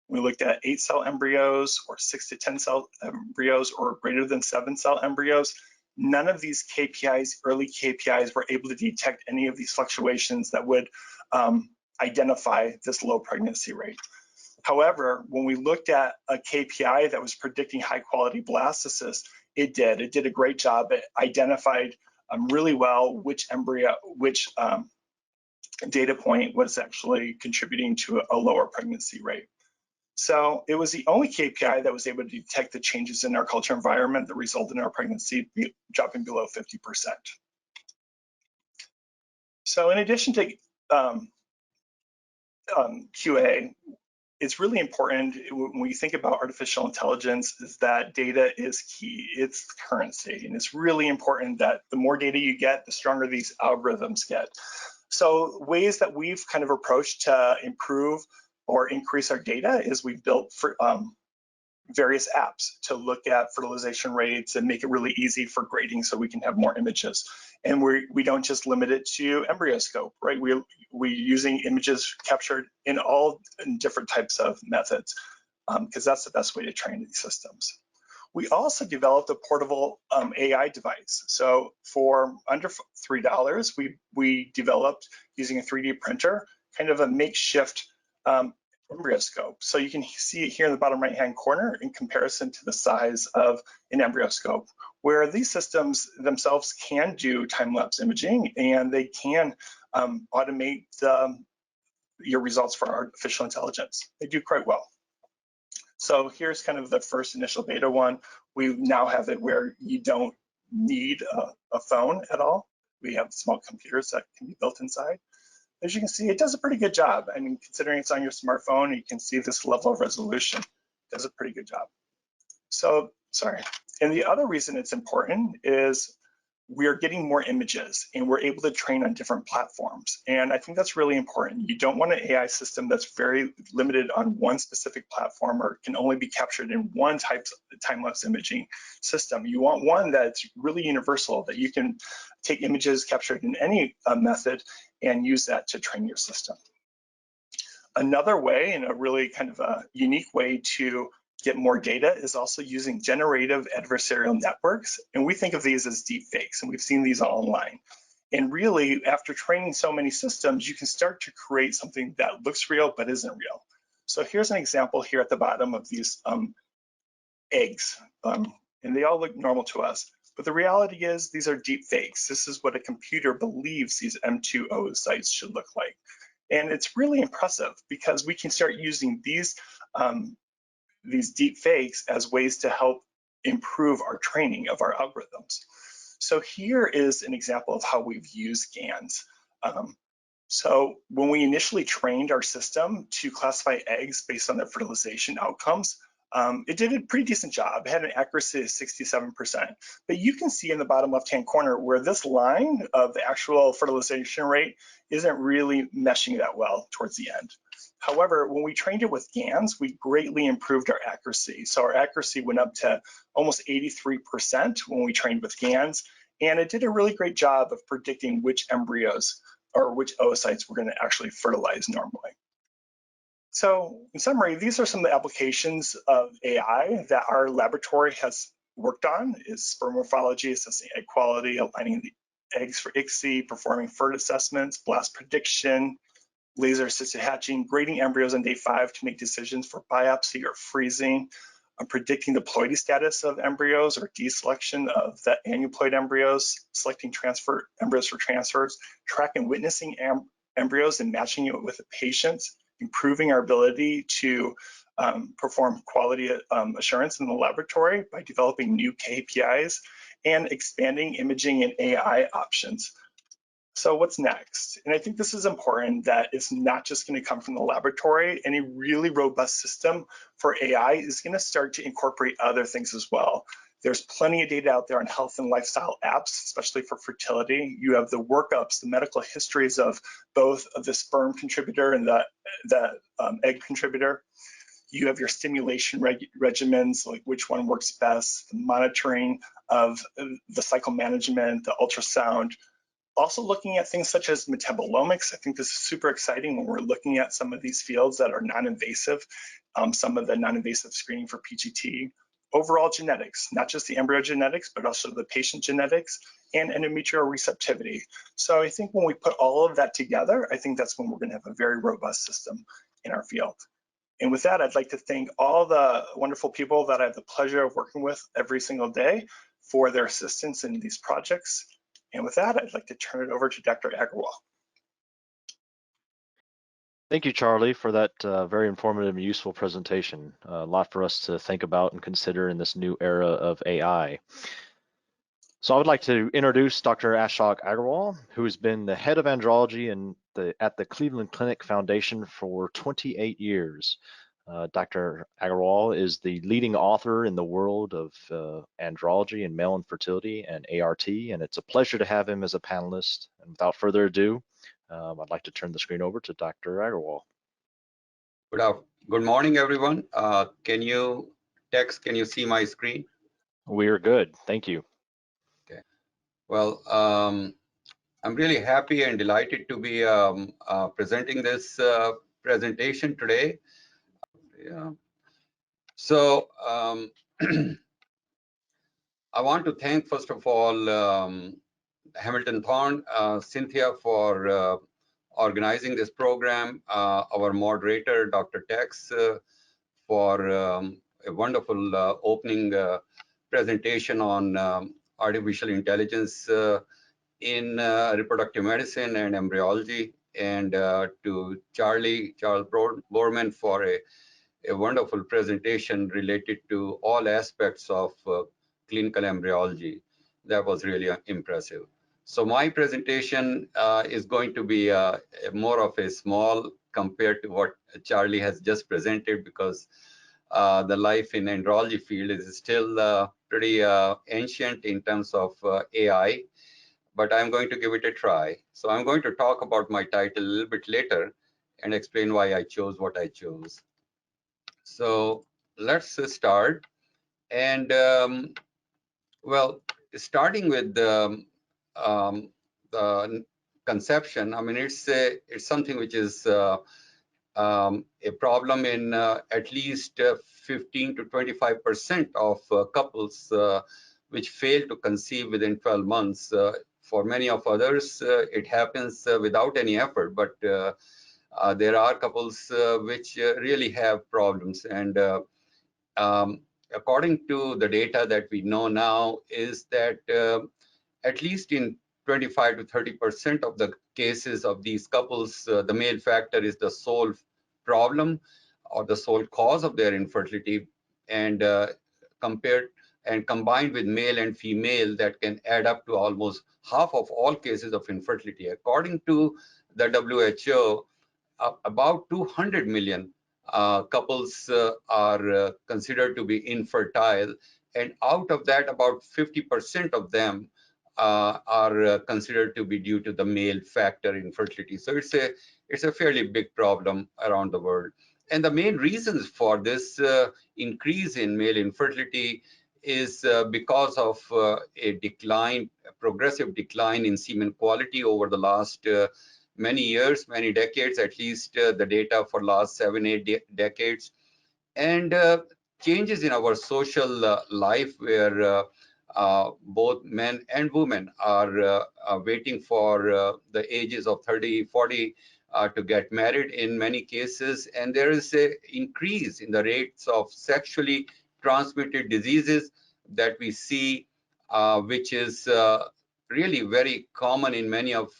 We looked at 8-cell embryos, or 6 to 10-cell embryos, or greater than 7-cell embryos. None of these KPIs, early KPIs, were able to detect any of these fluctuations that would identify this low pregnancy rate. However, when we looked at a KPI that was predicting high quality blastocysts, it did a great job. It identified really well which data point was actually contributing to a lower pregnancy rate. So it was the only KPI that was able to detect the changes in our culture environment that resulted in our pregnancy dropping below 50%. So in addition to QA, it's really important when we think about artificial intelligence is that data is key. It's currency, and it's really important that the more data you get, the stronger these algorithms get. So ways that we've kind of approached to improve or increase our data is we've built for, various apps to look at fertilization rates and make it really easy for grading so we can have more images. And we don't just limit it to EmbryoScope, right? We're using images captured in all different types of methods because that's the best way to train these systems. We also developed a portable AI device. So for under $3, we developed using a 3D printer, kind of a makeshift embryoscope. So you can see it here in the bottom right-hand corner in comparison to the size of an embryoscope, where these systems themselves can do time-lapse imaging and they can automate your results for artificial intelligence. They do quite well. So here's kind of the first initial beta one. We now have it where you don't need a phone at all. We have small computers that can be built inside. As you can see, it does a pretty good job. I mean, considering it's on your smartphone, you can see this level of resolution. It does a pretty good job. So, sorry. And the other reason it's important is we're getting more images and we're able to train on different platforms. And I think that's really important. You don't want an AI system that's very limited on one specific platform or can only be captured in one type of time-lapse imaging system. You want one that's really universal, that you can take images captured in any method and use that to train your system. Another way, and a really kind of a unique way to get more data, is also using generative adversarial networks. And we think of these as deep fakes, and we've seen these online. And really, after training so many systems, you can start to create something that looks real but isn't real. So here's an example here at the bottom of these eggs, and they all look normal to us. But the reality is these are deep fakes. This is what a computer believes these M2 oocytes should look like. And it's really impressive because we can start using these deep fakes as ways to help improve our training of our algorithms. So here is an example of how we've used GANs. So when we initially trained our system to classify eggs based on their fertilization outcomes, it did a pretty decent job. It had an accuracy of 67%. But you can see in the bottom left-hand corner where this line of the actual fertilization rate isn't really meshing that well towards the end. However, when we trained it with GANs, we greatly improved our accuracy. So our accuracy went up to almost 83% when we trained with GANs, and it did a really great job of predicting which embryos or which oocytes we're going to actually fertilize normally. So in summary, these are some of the applications of AI that our laboratory has worked on: is sperm morphology, assessing egg quality, aligning the eggs for ICSI, performing FERT assessments, blast prediction, laser-assisted hatching, grading embryos on day 5 to make decisions for biopsy or freezing, predicting the ploidy status of embryos or deselection of the aneuploid embryos, selecting embryos for transfers, tracking witnessing embryos and matching it with a patient, improving our ability to perform quality assurance in the laboratory by developing new KPIs, and expanding imaging and AI options. So what's next? And I think this is important, that it's not just going to come from the laboratory. Any really robust system for AI is going to start to incorporate other things as well. There's plenty of data out there on health and lifestyle apps, especially for fertility. You have the workups, the medical histories of both of the sperm contributor and the egg contributor. You have your stimulation regimens, like which one works best, the monitoring of the cycle management, the ultrasound. Also looking at things such as metabolomics. I think this is super exciting when we're looking at some of these fields that are non-invasive, some of the non-invasive screening for PGT. Overall genetics, not just the embryo genetics, but also the patient genetics and endometrial receptivity. So I think when we put all of that together, I think that's when we're going to have a very robust system in our field. And with that, I'd like to thank all the wonderful people that I have the pleasure of working with every single day for their assistance in these projects. And with that, I'd like to turn it over to Dr. Agarwal. Thank you, Charlie, for that very informative and useful presentation. A lot for us to think about and consider in this new era of AI. So I would like to introduce Dr. Ashok Agarwal, who has been the head of andrology at the Cleveland Clinic Foundation for 28 years. Dr. Agarwal is the leading author in the world of andrology and male infertility and ART, and it's a pleasure to have him as a panelist. And without further ado, I'd like to turn the screen over to Dr. Agarwal. Good morning, everyone. Tex, can you see my screen? We are good, thank you. Okay. Well, I'm really happy and delighted to be presenting this presentation today. Yeah. So I want to thank, first of all, Hamilton Thorne, Cynthia, for organizing this program, our moderator, Dr. Tex, for a wonderful opening presentation on artificial intelligence in reproductive medicine and embryology, and to Charles Bormann for a wonderful presentation related to all aspects of clinical embryology. That was really impressive. So my presentation is going to be more of a small compared to what Charlie has just presented, because the life in embryology field is still pretty ancient in terms of AI, but I'm going to give it a try. So I'm going to talk about my title a little bit later and explain why I chose what I chose. So let's start. And well, starting with the conception, I mean, it's something which is a problem in at least 15 to 25% of couples which fail to conceive within 12 months. For many of others, it happens without any effort, but there are couples which really have problems. And according to the data that we know now, is that at least in 25 to 30% of the cases of these couples, the male factor is the sole problem or the sole cause of their infertility, and combined with male and female, that can add up to almost half of all cases of infertility. According to the WHO, about 200 million couples are considered to be infertile, and out of that, about 50% of them are considered to be due to the male factor infertility. So it's a fairly big problem around the world. And the main reasons for this increase in male infertility is because of a progressive decline in semen quality over the last many years, many decades, at least the data for last 7-8 decades, and changes in our social life, where both men and women are waiting for the ages of 30, 40 to get married in many cases, and there is an increase in the rates of sexually transmitted diseases that we see, which is really very common in many of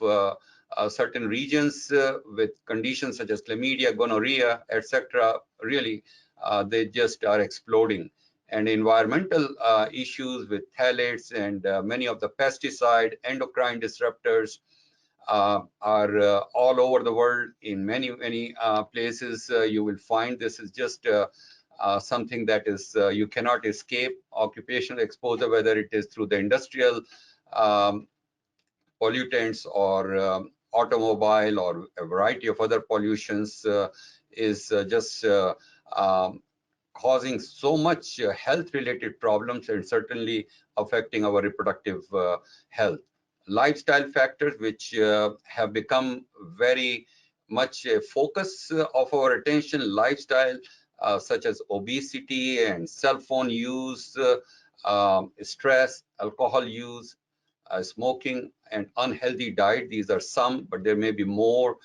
certain regions with conditions such as chlamydia, gonorrhea, etc. Really, they just are exploding. And environmental issues with phthalates and many of the pesticide endocrine disruptors are all over the world. In many places, you will find this is just something that is you cannot escape. Occupational exposure, whether it is through the industrial pollutants or automobile or a variety of other pollutions, is just causing so much health related problems, and certainly affecting our reproductive health. Lifestyle factors, which have become very much a focus of our attention, lifestyle such as obesity and cell phone use, stress, alcohol use, smoking, and unhealthy diet. These are some, but there may be more.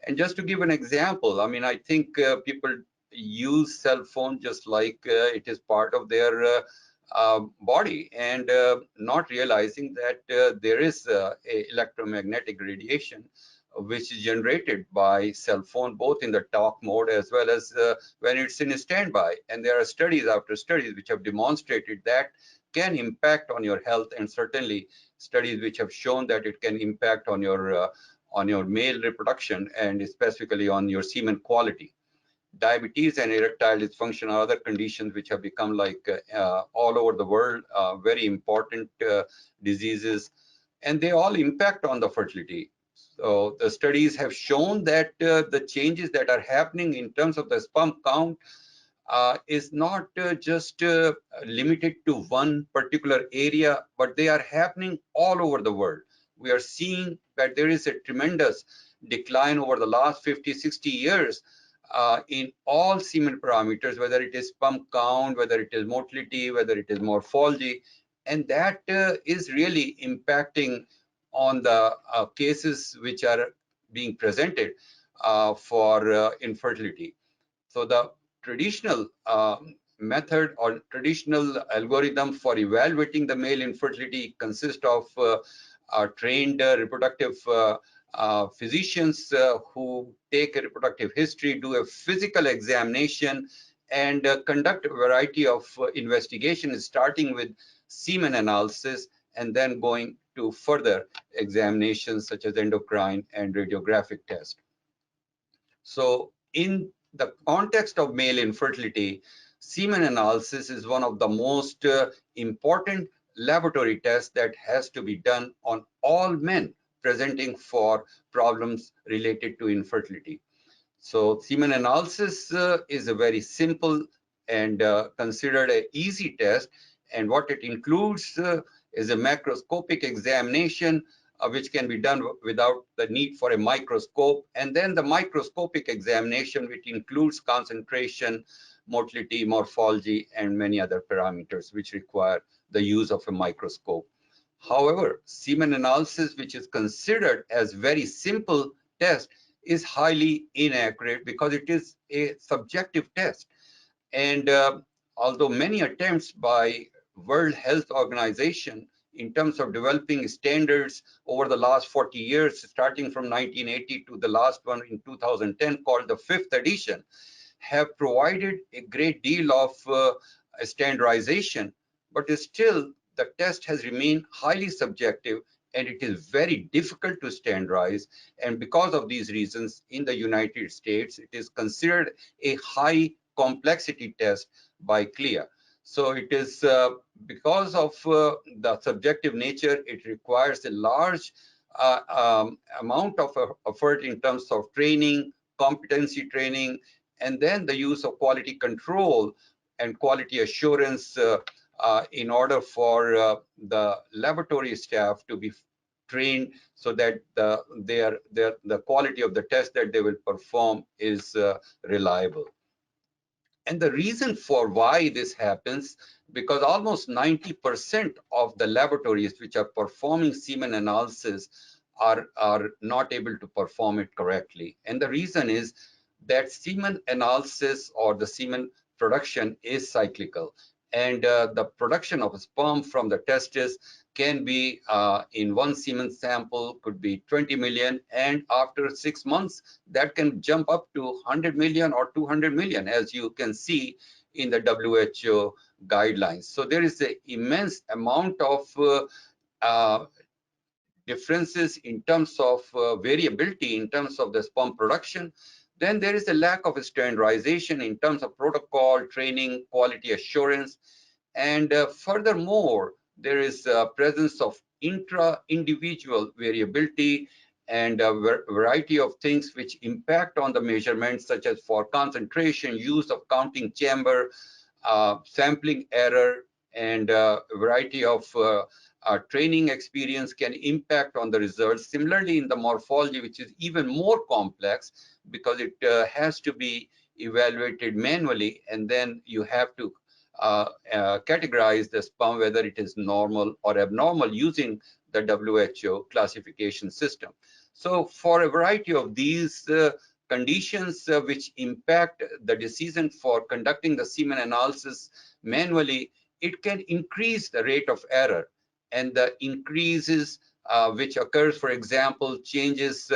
And just to give an example, I mean, I think people use cell phone just like it is part of their body, and not realizing that there is a electromagnetic radiation which is generated by cell phone, both in the talk mode as well as when it's in standby. And there are studies after studies which have demonstrated that can impact on your health, and certainly studies which have shown that it can impact on your male reproduction, and specifically on your semen quality. Diabetes and erectile dysfunction are other conditions which have become like all over the world very important diseases, and they all impact on the fertility. So the studies have shown that the changes that are happening in terms of the sperm count is not just limited to one particular area, but they are happening all over the world. We are seeing that there is a tremendous decline over the last 50, 60 years in all semen parameters, whether it is sperm count, whether it is motility, whether it is morphology, and that is really impacting on the cases which are being presented for infertility. So the traditional method or traditional algorithm for evaluating the male infertility consists of trained reproductive physicians who take a reproductive history, do a physical examination, and conduct a variety of investigations, starting with semen analysis and then going to further examinations such as endocrine and radiographic tests. So in the context of male infertility, semen analysis is one of the most important laboratory tests that has to be done on all men presenting for problems related to infertility. So semen analysis is a very simple and considered an easy test, and what it includes is a macroscopic examination which can be done without the need for a microscope, and then the microscopic examination which includes concentration, motility, morphology, and many other parameters which require the use of a microscope. However, semen analysis, which is considered as very simple test, is highly inaccurate because it is a subjective test. And although many attempts by World Health Organization in terms of developing standards over the last 40 years, starting from 1980 to the last one in 2010 called the 5th edition, have provided a great deal of standardization, but still the test has remained highly subjective and it is very difficult to standardize. And because of these reasons, in the United States, it is considered a high complexity test by CLIA. So it is because of the subjective nature, it requires a large amount of effort in terms of training, competency training, and then the use of quality control and quality assurance in order for the laboratory staff to be trained so that the quality of the test that they will perform is reliable. And the reason for why this happens, because almost 90% of the laboratories which are performing semen analysis are not able to perform it correctly. And the reason is that semen analysis or the semen production is cyclical. And the production of sperm from the testis can be in one semen sample could be 20 million, and after 6 months that can jump up to 100 million or 200 million, as you can see in the WHO guidelines. So there is an immense amount of differences in terms of variability in terms of the sperm production. Then there is a lack of standardization in terms of protocol, training, quality assurance, and furthermore, there is a presence of intra-individual variability and a variety of things which impact on the measurements, such as for concentration, use of counting chamber, sampling error, and a variety of training experience can impact on the results. Similarly, in the morphology, which is even more complex because it has to be evaluated manually, and then you have to categorize the sperm whether it is normal or abnormal using the WHO classification system. So for a variety of these conditions which impact the decision for conducting the semen analysis manually, it can increase the rate of error. And the increases which occurs, for example, changes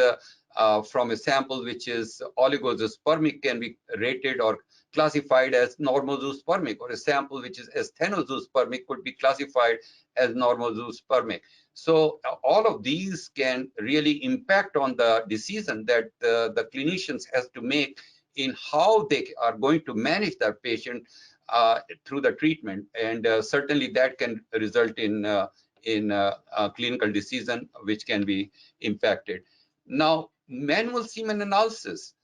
from a sample which is oligozoospermic can be rated or classified as normozoospermic, or a sample which is asthenozoospermic could be classified as normozoospermic. So all of these can really impact on the decision that the clinicians has to make in how they are going to manage their patient through the treatment, and certainly that can result in a clinical decision which can be impacted. Now, manual semen analysis,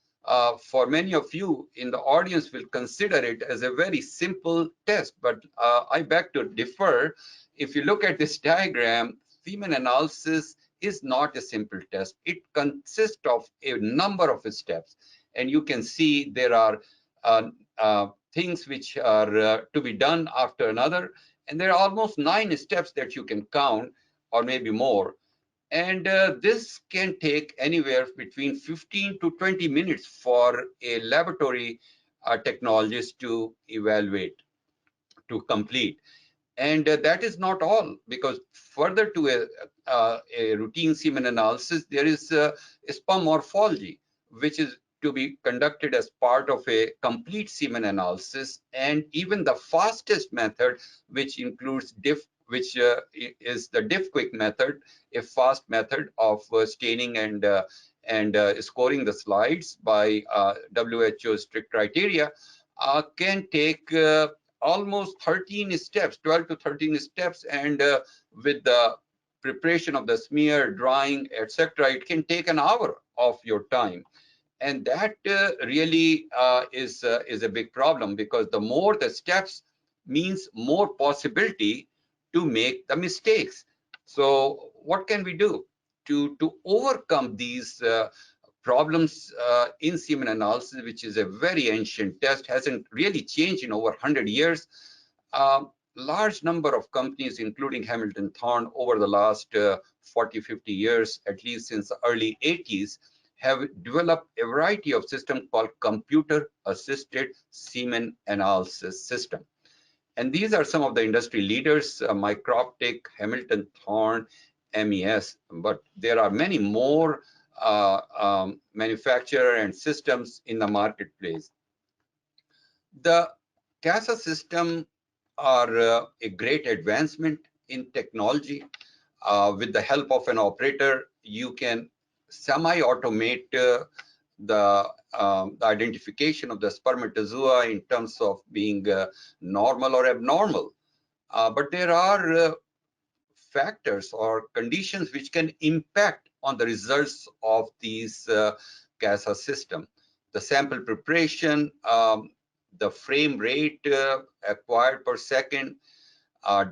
for many of you in the audience will consider it as a very simple test, but I beg to differ. If you look at this diagram, semen analysis is not a simple test. It consists of a number of steps, and you can see there are things which are to be done after another, and there are almost 9 steps that you can count, or maybe more. And this can take anywhere between 15 to 20 minutes for a laboratory technologist to evaluate, to complete. And that is not all, because further to a routine semen analysis, there is sperm morphology, which is to be conducted as part of a complete semen analysis. And even the fastest method, which includes which is the diff-quick method, a fast method of staining and scoring the slides by WHO strict criteria, can take almost 13 steps, 12 to 13 steps, and with the preparation of the smear, drying, etc., it can take an hour of your time. And that really is a big problem, because the more the steps means more possibility to make the mistakes. So what can we do to overcome these problems in semen analysis, which is a very ancient test, hasn't really changed in over 100 years. Large number of companies, including Hamilton Thorne, over the last 40, 50 years, at least since the early 80s, have developed a variety of systems called computer-assisted semen analysis system. And these are some of the industry leaders, Microptic, Hamilton Thorne, MES, but there are many more manufacturer and systems in the marketplace. The CASA system are a great advancement in technology. With the help of an operator, you can semi-automate the identification of the spermatozoa in terms of being normal or abnormal. But there are factors or conditions which can impact on the results of these CASA system. The sample preparation, the frame rate acquired per second,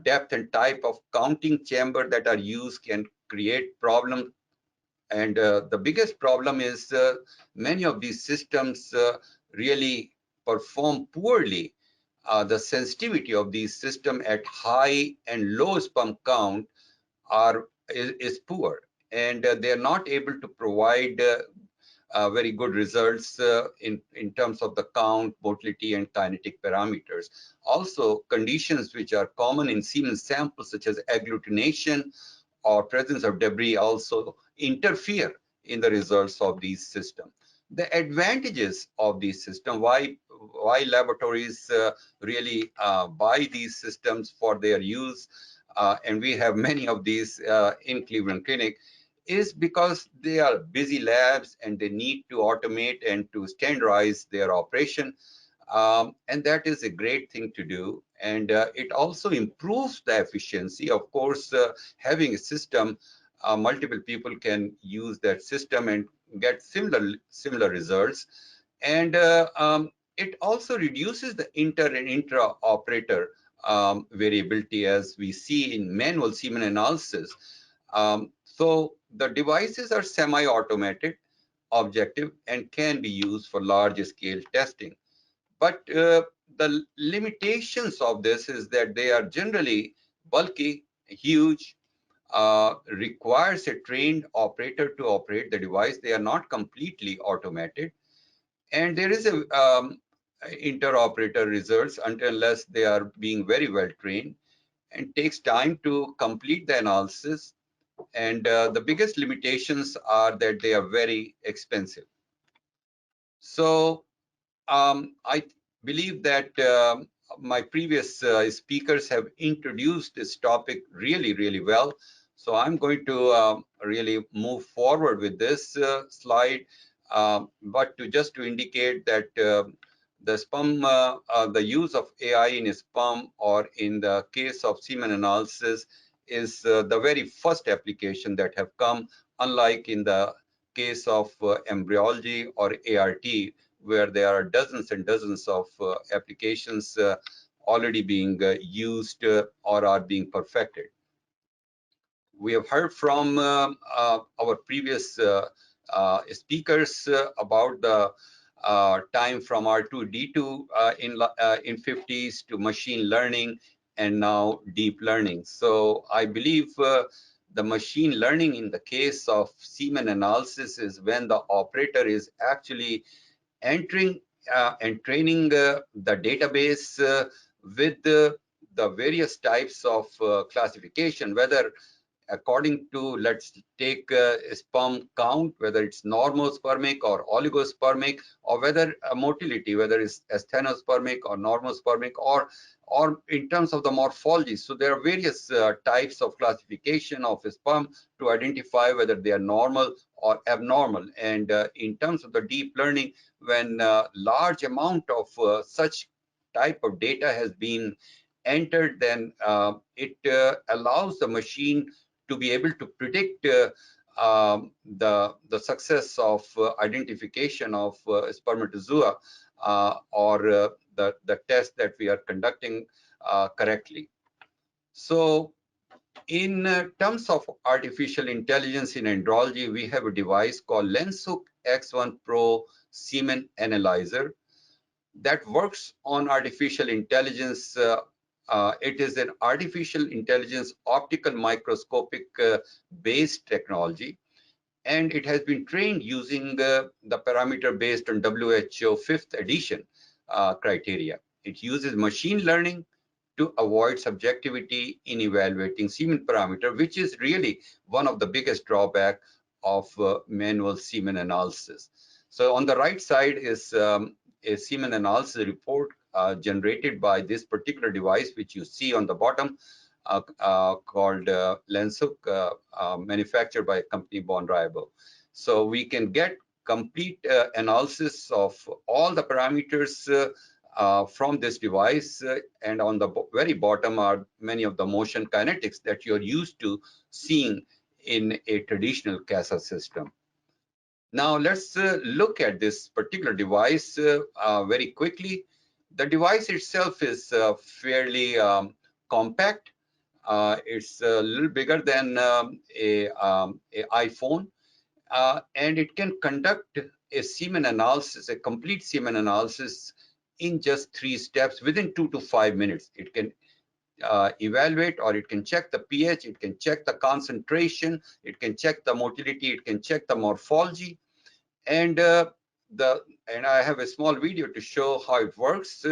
depth and type of counting chamber that are used can create problems. And the biggest problem is many of these systems really perform poorly. The sensitivity of these systems at high and low sperm count is poor, and they are not able to provide very good results in terms of the count, motility, and kinetic parameters. Also, conditions which are common in semen samples, such as agglutination or presence of debris, also interfere in the results of these systems. The advantages of these systems, why laboratories really buy these systems for their use, and we have many of these in Cleveland Clinic, is because they are busy labs and they need to automate and to standardize their operation. And that is a great thing to do. And it also improves the efficiency. Of course, having a system, multiple people can use that system and get similar results. And it also reduces the inter and intra-operator variability, as we see in manual semen analysis. So the devices are semi-automated, objective, and can be used for large-scale testing. But the limitations of this is that they are generally bulky, huge, requires a trained operator to operate the device. They are not completely automated. And there is a inter-operator results unless they are being very well trained, and takes time to complete the analysis. And the biggest limitations are that they are very expensive. So I believe that my previous speakers have introduced this topic really well. So I'm going to really move forward with this slide, but just to indicate that the sperm, the use of AI in sperm, or in the case of semen analysis, is the very first application that have come, unlike in the case of embryology or ART, where there are dozens and dozens of applications already being used or are being perfected. We have heard from our previous speakers about the time from R2D2 in 50s to machine learning and now deep learning. So I believe The machine learning in the case of semen analysis is when the operator is actually entering and training the database with the various types of classification, whether according to, let's take a sperm count, whether it's normospermic or oligospermic, or whether a motility, whether it's asthenospermic or normospermic, or in terms of the morphology. So there are various types of classification of sperm to identify whether they are normal or abnormal. And in terms of the deep learning, when large amount of such type of data has been entered, then it allows the machine to be able to predict the success of identification of spermatozoa or the test that we are conducting correctly. So in terms of artificial intelligence in andrology, we have a device called Lenshook X1 Pro Semen Analyzer that works on artificial intelligence. It is an artificial intelligence optical microscopic based technology, and it has been trained using the parameter based on WHO 5th edition criteria. It uses machine learning to avoid subjectivity in evaluating semen parameter, which is really one of the biggest drawback of manual semen analysis. So on the right side is a semen analysis report generated by this particular device, which you see on the bottom, called Lenshook, manufactured by a company Born Rival. So we can get complete analysis of all the parameters from this device, and on the very bottom are many of the motion kinetics that you're used to seeing in a traditional CASA system. Now let's look at this particular device very quickly. The device itself is fairly compact. It's a little bigger than a iPhone, and it can conduct a semen analysis, a complete semen analysis, in just 3 steps within 2 to 5 minutes. It can evaluate, or it can check the pH, it can check the concentration, it can check the motility, it can check the morphology, and I have a small video to show how it works.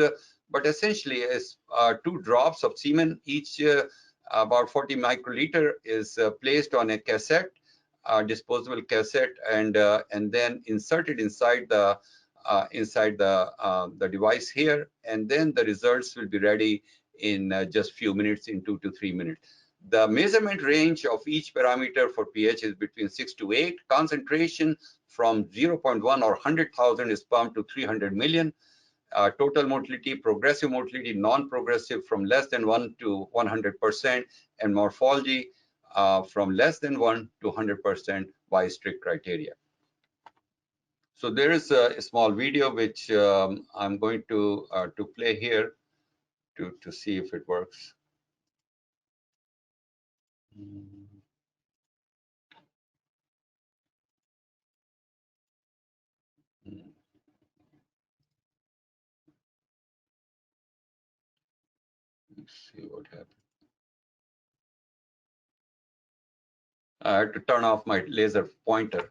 But essentially, is 2 drops of semen, each about 40 microliter, is placed on a cassette, disposable cassette, and then inserted inside the device here, and then the results will be ready in just few minutes, in 2 to 3 minutes. The measurement range of each parameter for pH is between 6 to 8, concentration from 0.1 or 100,000 sperm to 300 million, total motility, progressive motility, non-progressive from less than 1 to 100%, and morphology from less than 1 to 100% by strict criteria. So there is a small video which I'm going to play here to see if it works. Let's see what happens. I had to turn off my laser pointer.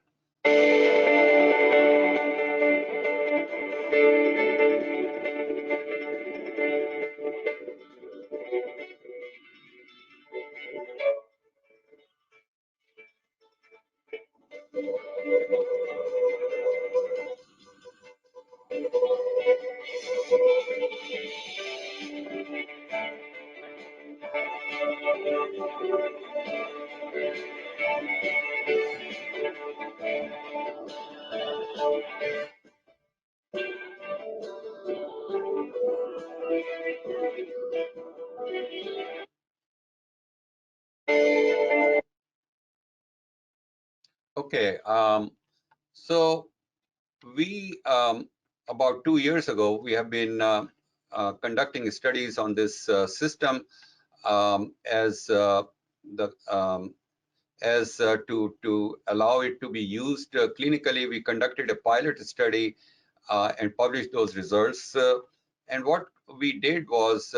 Okay, so we about 2 years ago, we have been conducting studies on this system as to allow it to be used clinically. We conducted a pilot study and published those results. And what we did was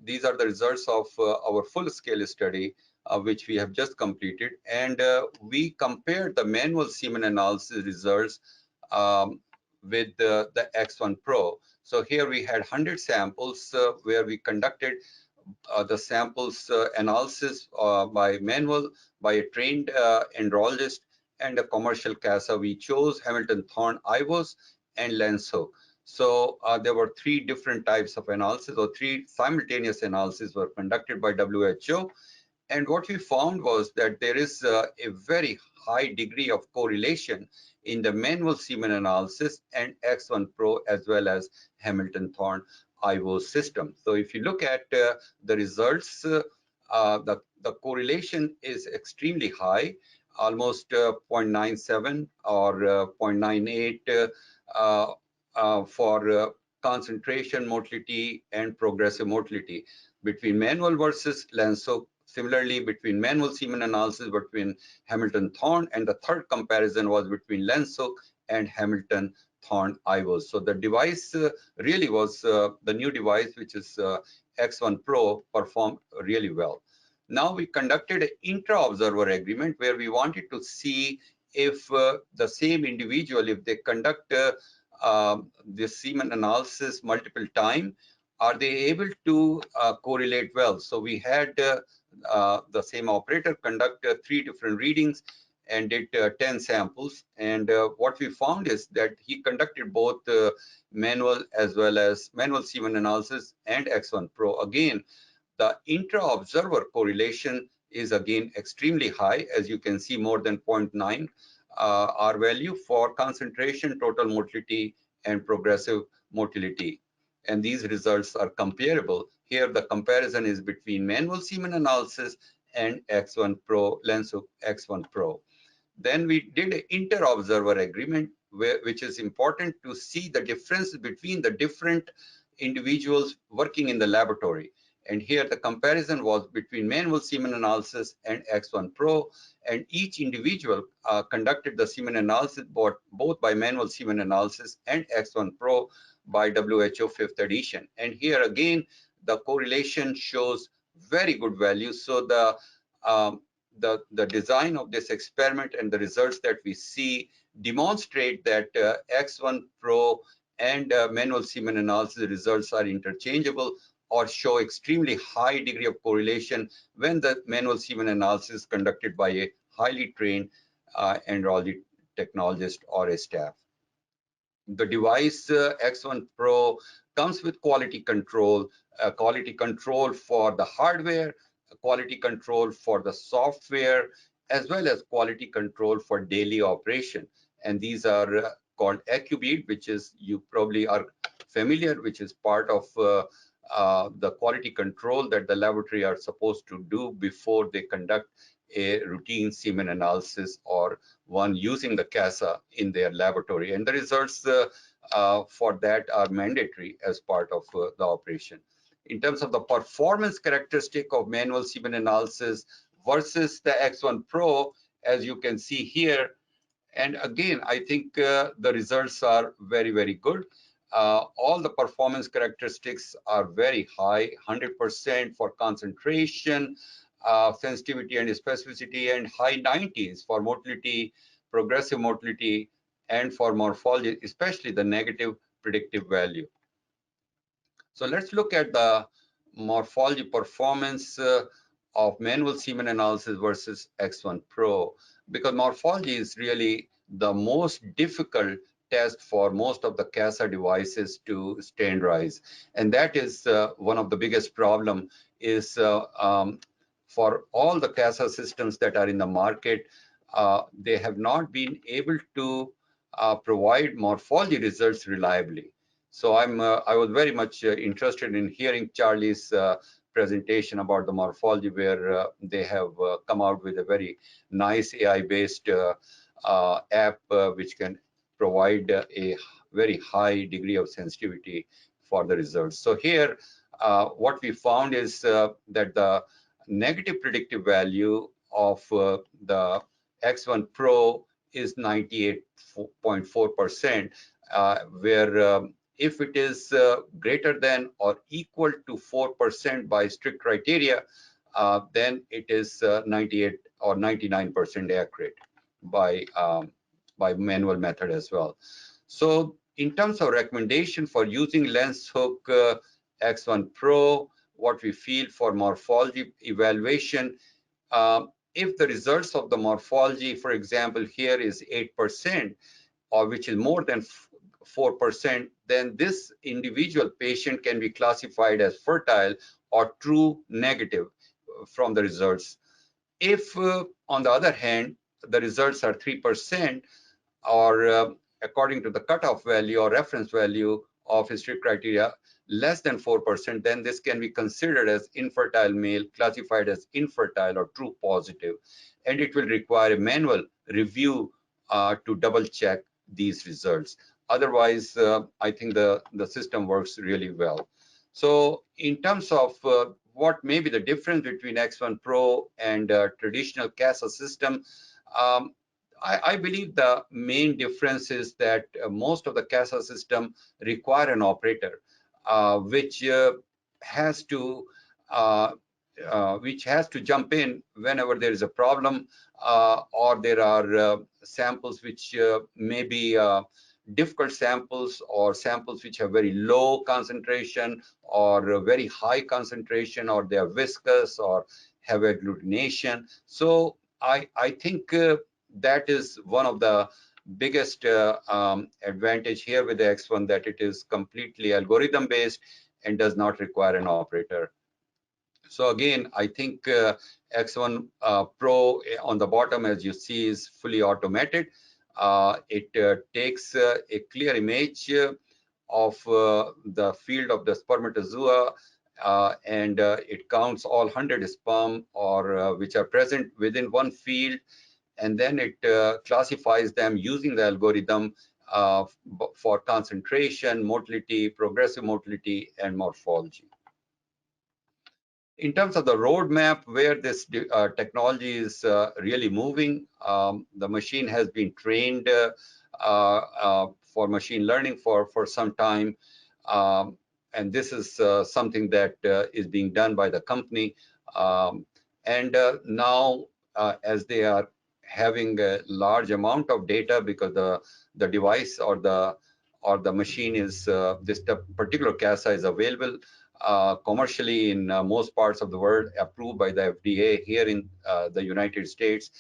these are the results of our full-scale study. which we have just completed, and we compared the manual semen analysis results with the X1 Pro. So here we had 100 samples where we conducted the samples analysis by manual, by a trained andrologist and a commercial CASA. We chose Hamilton Thorne IVOS and Lenshook. So there were 3 different types of analysis, or 3 simultaneous analyses were conducted by WHO. And what we found was that there is a very high degree of correlation in the manual semen analysis and X1 Pro as well as Hamilton Thorne IVO system. So if you look at the results, the correlation is extremely high, almost 0.97 or 0.98 for concentration motility and progressive motility between manual versus Lenshook. Similarly, between manual semen analysis between Hamilton Thorne, and the third comparison was between Lenshook and Hamilton Thorne IVOS. So the device really was the new device, which is X1 Pro, performed really well. Now we conducted an intra-observer agreement where we wanted to see if the same individual, if they conduct the semen analysis multiple times, are they able to correlate well? So we had the same operator conduct 3 different readings and did 10 samples. And what we found is that he conducted both manual as well as manual semen analysis and X1 Pro. Again, the intra-observer correlation is again extremely high, as you can see, more than 0.9 R value for concentration, total motility, and progressive motility. And these results are comparable. Here, the comparison is between manual semen analysis and X1 Pro, Lenshook X1 Pro. Then we did an inter-observer agreement, which is important to see the difference between the different individuals working in the laboratory. And here the comparison was between manual semen analysis and X1 Pro, and each individual conducted the semen analysis both by manual semen analysis and X1 Pro by WHO 5th edition. And here again, the correlation shows very good values. So the design of this experiment and the results that we see demonstrate that X1 Pro and manual semen analysis results are interchangeable or show extremely high degree of correlation when the manual semen analysis is conducted by a highly trained andrology technologist or a staff. The device X1 Pro comes with quality control for the hardware, quality control for the software, as well as quality control for daily operation. And these are called AccuBead, which is, you probably are familiar, which is part of the quality control that the laboratory are supposed to do before they conduct a routine semen analysis or one using the CASA in their laboratory. And the results for that are mandatory as part of the operation. In terms of the performance characteristic of manual semen analysis versus the X1 Pro, as you can see here, and again, I think the results are very, very good. All the performance characteristics are very high, 100% for concentration, sensitivity and specificity, and high 90s for motility, progressive motility, and for morphology, especially the negative predictive value. So let's look at the morphology performance of manual semen analysis versus X1 Pro, because morphology is really the most difficult test for most of the CASA devices to standardize. And that is one of the biggest problem is for all the CASA systems that are in the market, they have not been able to provide morphology results reliably. So I was very much interested in hearing Charlie's presentation about the morphology, where they have come out with a very nice AI-based app which can provide a very high degree of sensitivity for the results. So here, what we found is that the negative predictive value of the X1 Pro is 98.4%, where if it is greater than or equal to 4% by strict criteria, then it is 98 or 99% accurate by manual method as well. So in terms of recommendation for using lens hook X1 Pro, what we feel for morphology evaluation, if the results of the morphology, for example, here is 8%, or which is more than 4%, then this individual patient can be classified as fertile or true negative from the results. If, on the other hand, the results are 3%, or according to the cutoff value or reference value of history criteria, less than 4%, then this can be considered as infertile male, classified as infertile or true positive, and it will require a manual review to double check these results. Otherwise, I think the system works really well. So in terms of what may be the difference between X1 Pro and traditional CASA system, I believe the main difference is that most of the CASA system require an operator, which has to jump in whenever there is a problem, or there are samples which may be difficult samples, or samples which have very low concentration or very high concentration, or they are viscous or have agglutination. So I think that is one of the biggest advantage here with the X1, that it is completely algorithm based and does not require an operator. So again, I think X1 Pro on the bottom, as you see, is fully automated. It takes a clear image of the field of the spermatozoa, and it counts all 100 sperm or which are present within one field, and then it classifies them using the algorithm for concentration, motility, progressive motility, and morphology. In terms of the roadmap where this technology is really moving, the machine has been trained for machine learning for some time, and this is something that is being done by the company. And now, as they are having a large amount of data, because the device or the machine is this particular CASA is available commercially in most parts of the world, approved by the FDA here in the United States,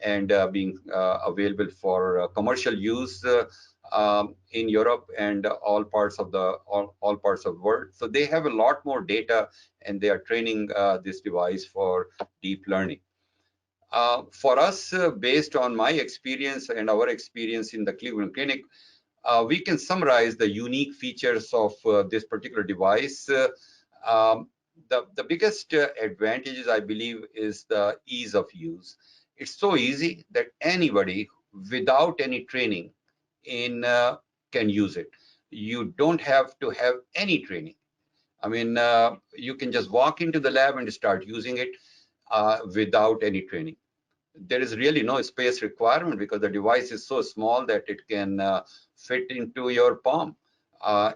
and being available for commercial use in Europe and all parts of the world. So they have a lot more data, and they are training this device for deep learning. For us, based on my experience and our experience in the Cleveland Clinic, we can summarize the unique features of this particular device. The biggest advantages, I believe, is the ease of use. It's so easy that anybody without any training can use it. You don't have to have any training. I mean, you can just walk into the lab and start using it without any training. There is really no space requirement, because the device is so small that it can fit into your palm.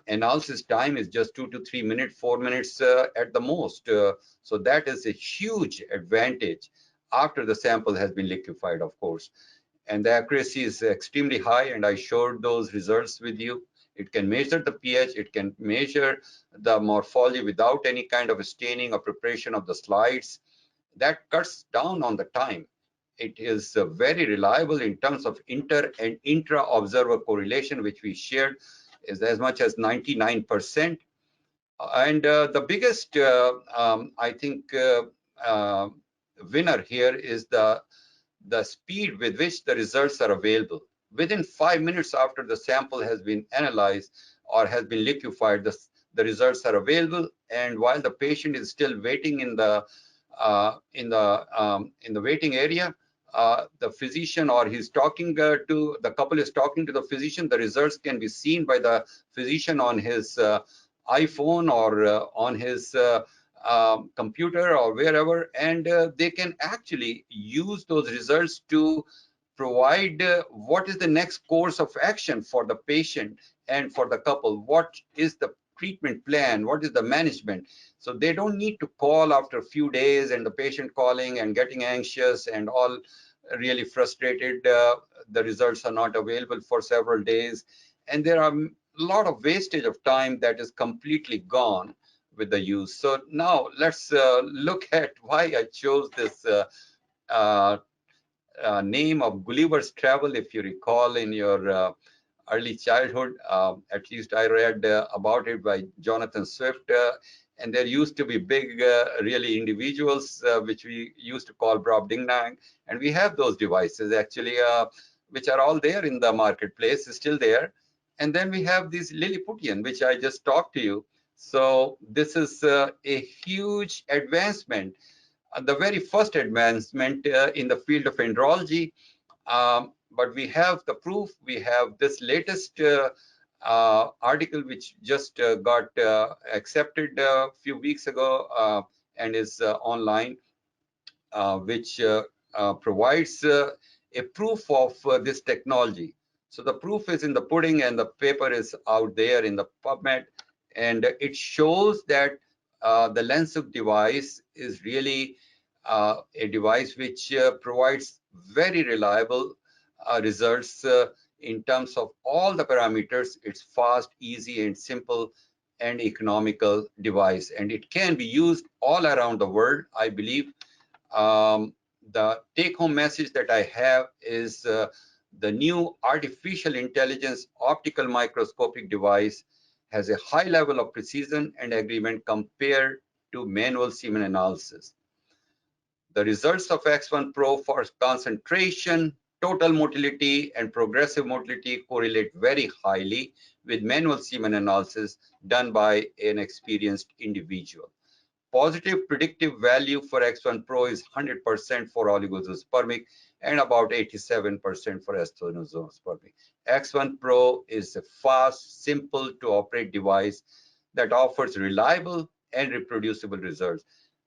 Analysis time is just 2 to 3 minutes, 4 minutes at the most. So that is a huge advantage after the sample has been liquefied, of course. And the accuracy is extremely high, and I showed those results with you. It can measure the pH, it can measure the morphology without any kind of staining or preparation of the slides. That cuts down on the time. It is very reliable in terms of inter and intra observer correlation, which we shared is as much as 99%. And the biggest, I think, winner here is the speed with which the results are available. Within 5 minutes after the sample has been analyzed or has been liquefied, the results are available, and while the patient is still waiting in the waiting area, the physician, or he's talking to the couple is talking to the physician, the results can be seen by the physician on his iPhone or on his computer or wherever, and they can actually use those results to provide what is the next course of action for the patient and for the couple. What is the treatment plan? What is the management? So they don't need to call after a few days and the patient calling and getting anxious and all really frustrated. The results are not available for several days. And there are a lot of wastage of time that is completely gone with the use. So now let's look at why I chose this name of Gulliver's Travel. If you recall in your early childhood, at least I read about it by Jonathan Swift, and there used to be big really individuals which we used to call Brobdingnag, and we have those devices actually which are all there in the marketplace, still there. And then we have these Lilliputian, which I just talked to you. So this is a huge advancement, the very first advancement in the field of andrology. But we have the proof. We have this latest article which just got accepted a few weeks ago and is online, which provides a proof of this technology. So the proof is in the pudding and the paper is out there in the PubMed, and it shows that the Lensuk device is really a device which provides very reliable results in terms of all the parameters. It's fast, easy, and simple and economical device, and it can be used all around the world, I believe. The take-home message that I have is the new artificial intelligence optical microscopic device has a high level of precision and agreement compared to manual semen analysis. The results of X1 Pro for concentration, total motility, and progressive motility correlate very highly with manual semen analysis done by an experienced individual. Positive predictive value for X1 Pro is 100% for oligozoospermic and about 87% for actinozoospermic. X1 Pro is a fast, simple to operate device that offers reliable and reproducible results.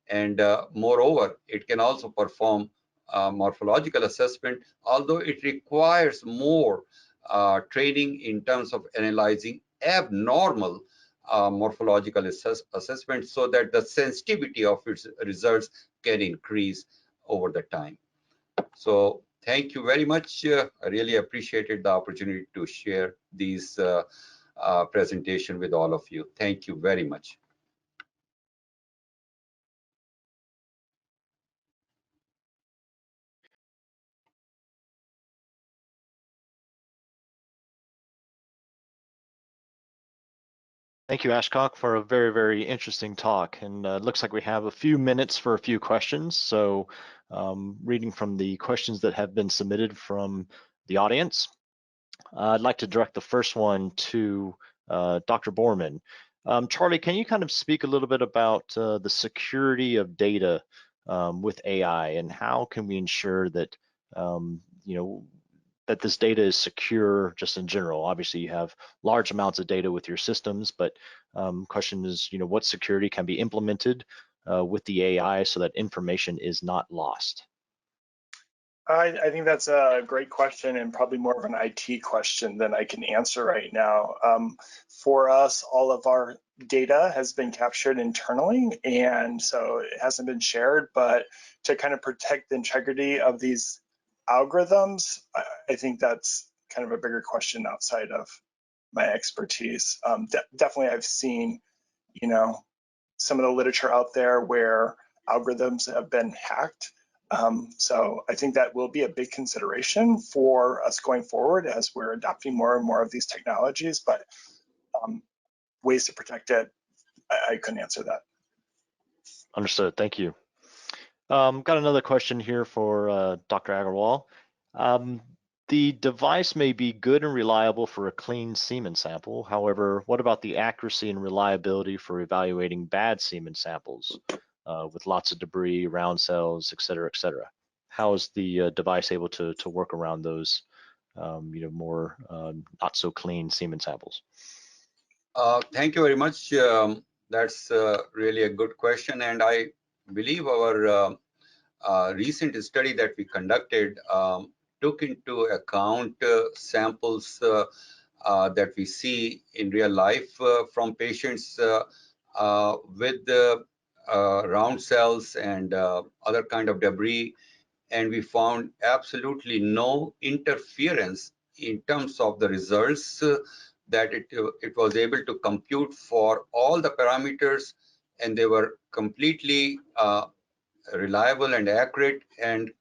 And moreover, it can also perform morphological assessment, although it requires more training in terms of analyzing abnormal morphological assessment so that the sensitivity of its results can increase over the time. So thank you very much. I really appreciated the opportunity to share these presentation with all of you. Thank you very much. Thank you, Ashok, for a very, very interesting talk. And it looks like we have a few minutes for a few questions. So reading from the questions that have been submitted from the audience, I'd like to direct the first one to Dr. Bormann. Charlie, can you kind of speak a little bit about the security of data with AI, and how can we ensure that that this data is secure just in general? Obviously, you have large amounts of data with your systems, but question is, what security can be implemented with the AI so that information is not lost? I think that's a great question, and probably more of an IT question than I can answer right now. For us, all of our data has been captured internally, and so it hasn't been shared. But to kind of protect the integrity of these algorithms, I think that's kind of a bigger question outside of my expertise. Definitely, I've seen, some of the literature out there where algorithms have been hacked. So I think that will be a big consideration for us going forward as we're adopting more and more of these technologies. But ways to protect it, I couldn't answer that. Understood. Thank you. Got another question here for Dr. Agarwal. The device may be good and reliable for a clean semen sample. However, what about the accuracy and reliability for evaluating bad semen samples with lots of debris, round cells, et cetera, et cetera? How is the device able to work around those, more not so clean semen samples? Thank you very much. That's really a good question, and I believe our recent study that we conducted took into account samples that we see in real life from patients with round cells and other kind of debris, and we found absolutely no interference in terms of the results that it was able to compute for all the parameters, and they were completely reliable and accurate and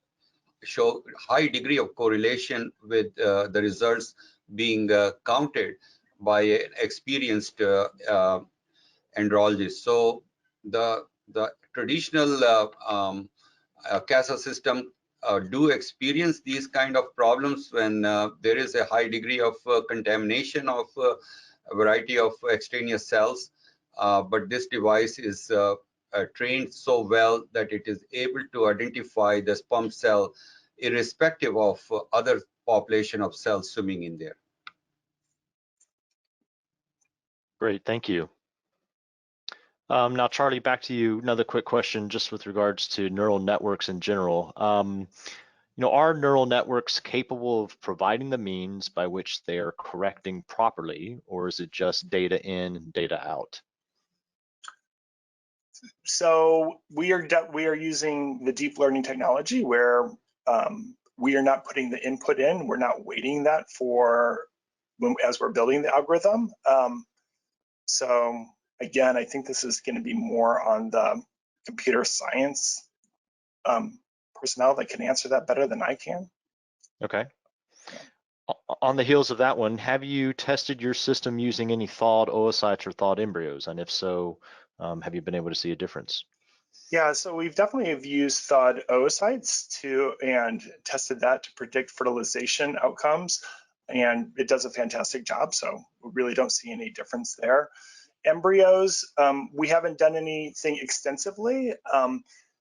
show high degree of correlation with the results being counted by an experienced andrologist. So the traditional CASA system do experience these kind of problems when there is a high degree of contamination of a variety of extraneous cells, but this device is trained so well that it is able to identify the sperm cell irrespective of other population of cells swimming in there. Great, thank you. Now, Charlie, back to you. Another quick question just with regards to neural networks in general. Are neural networks capable of providing the means by which they are correcting properly, or is it just data in, data out? So we are using the deep learning technology where we are not putting the input in. We're not waiting that for as we're building the algorithm. So again, I think this is going to be more on the computer science personnel that can answer that better than I can. Okay. On the heels of that one, have you tested your system using any thawed oocytes or thawed embryos? And if so, have you been able to see a difference? Yeah, so we've definitely used thawed oocytes and tested that to predict fertilization outcomes, and it does a fantastic job. So we really don't see any difference there. Embryos, we haven't done anything extensively.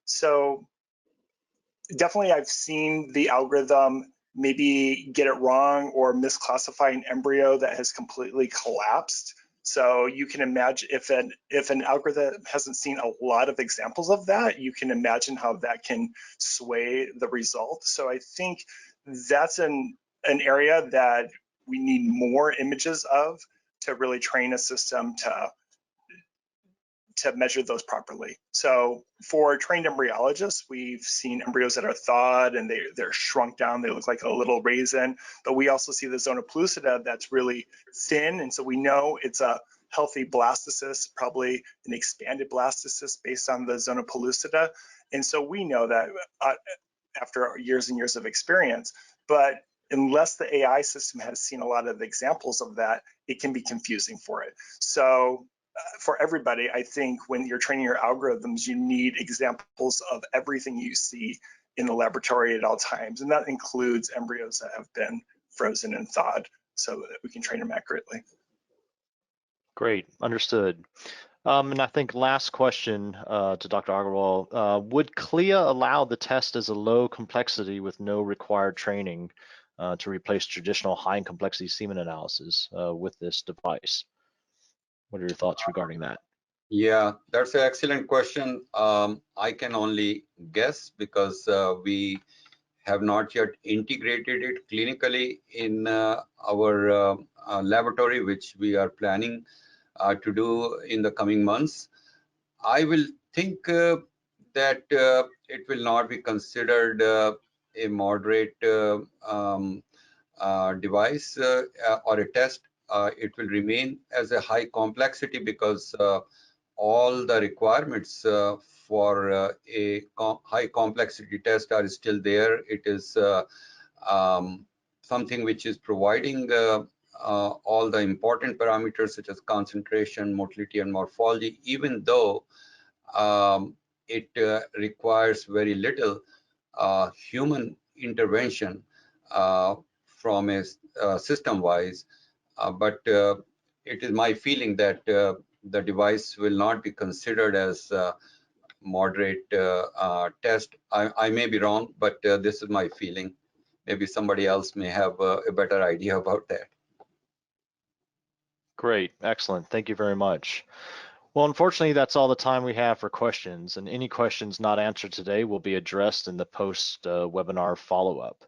So definitely I've seen the algorithm maybe get it wrong or misclassify an embryo that has completely collapsed. So you can imagine if an algorithm hasn't seen a lot of examples of that, you can imagine how that can sway the result. So I think that's an area that we need more images of to really train a system to measure those properly. So for trained embryologists, we've seen embryos that are thawed and they're shrunk down. They look like a little raisin, but we also see the zona pellucida that's really thin. And so we know it's a healthy blastocyst, probably an expanded blastocyst based on the zona pellucida. And so we know that after years and years of experience, but unless the AI system has seen a lot of examples of that, it can be confusing for it. So for everybody, I think when you're training your algorithms, you need examples of everything you see in the laboratory at all times. And that includes embryos that have been frozen and thawed so that we can train them accurately. Great, understood. And I think last question to Dr. Agarwal, would CLIA allow the test as a low complexity with no required training to replace traditional high complexity semen analysis with this device? What are your thoughts regarding that? Yeah, that's an excellent question. I can only guess because we have not yet integrated it clinically in our laboratory, which we are planning to do in the coming months. I will think that it will not be considered a moderate device or a test. It will remain as a high complexity because all the requirements for a high complexity test are still there. It is something which is providing all the important parameters such as concentration, motility, and morphology, even though it requires very little human intervention from a system-wise. But it is my feeling that the device will not be considered as a moderate test. I may be wrong, but this is my feeling. Maybe somebody else may have a better idea about that. Great, excellent. Thank you very much. Well, unfortunately, that's all the time we have for questions, and any questions not answered today will be addressed in the post-webinar follow-up.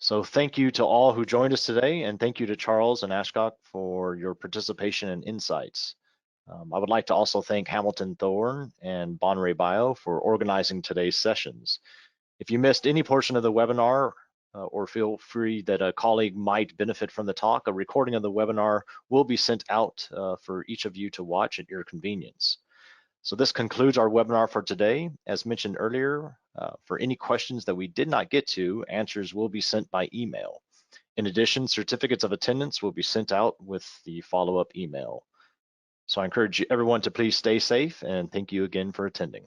So thank you to all who joined us today, and thank you to Charles and Ashok for your participation and insights. I would like to also thank Hamilton Thorne and Bonray Bio for organizing today's sessions. If you missed any portion of the webinar or feel free that a colleague might benefit from the talk, a recording of the webinar will be sent out for each of you to watch at your convenience. So this concludes our webinar for today. As mentioned earlier, for any questions that we did not get to, answers will be sent by email. In addition, certificates of attendance will be sent out with the follow-up email. So I encourage everyone to please stay safe, and thank you again for attending.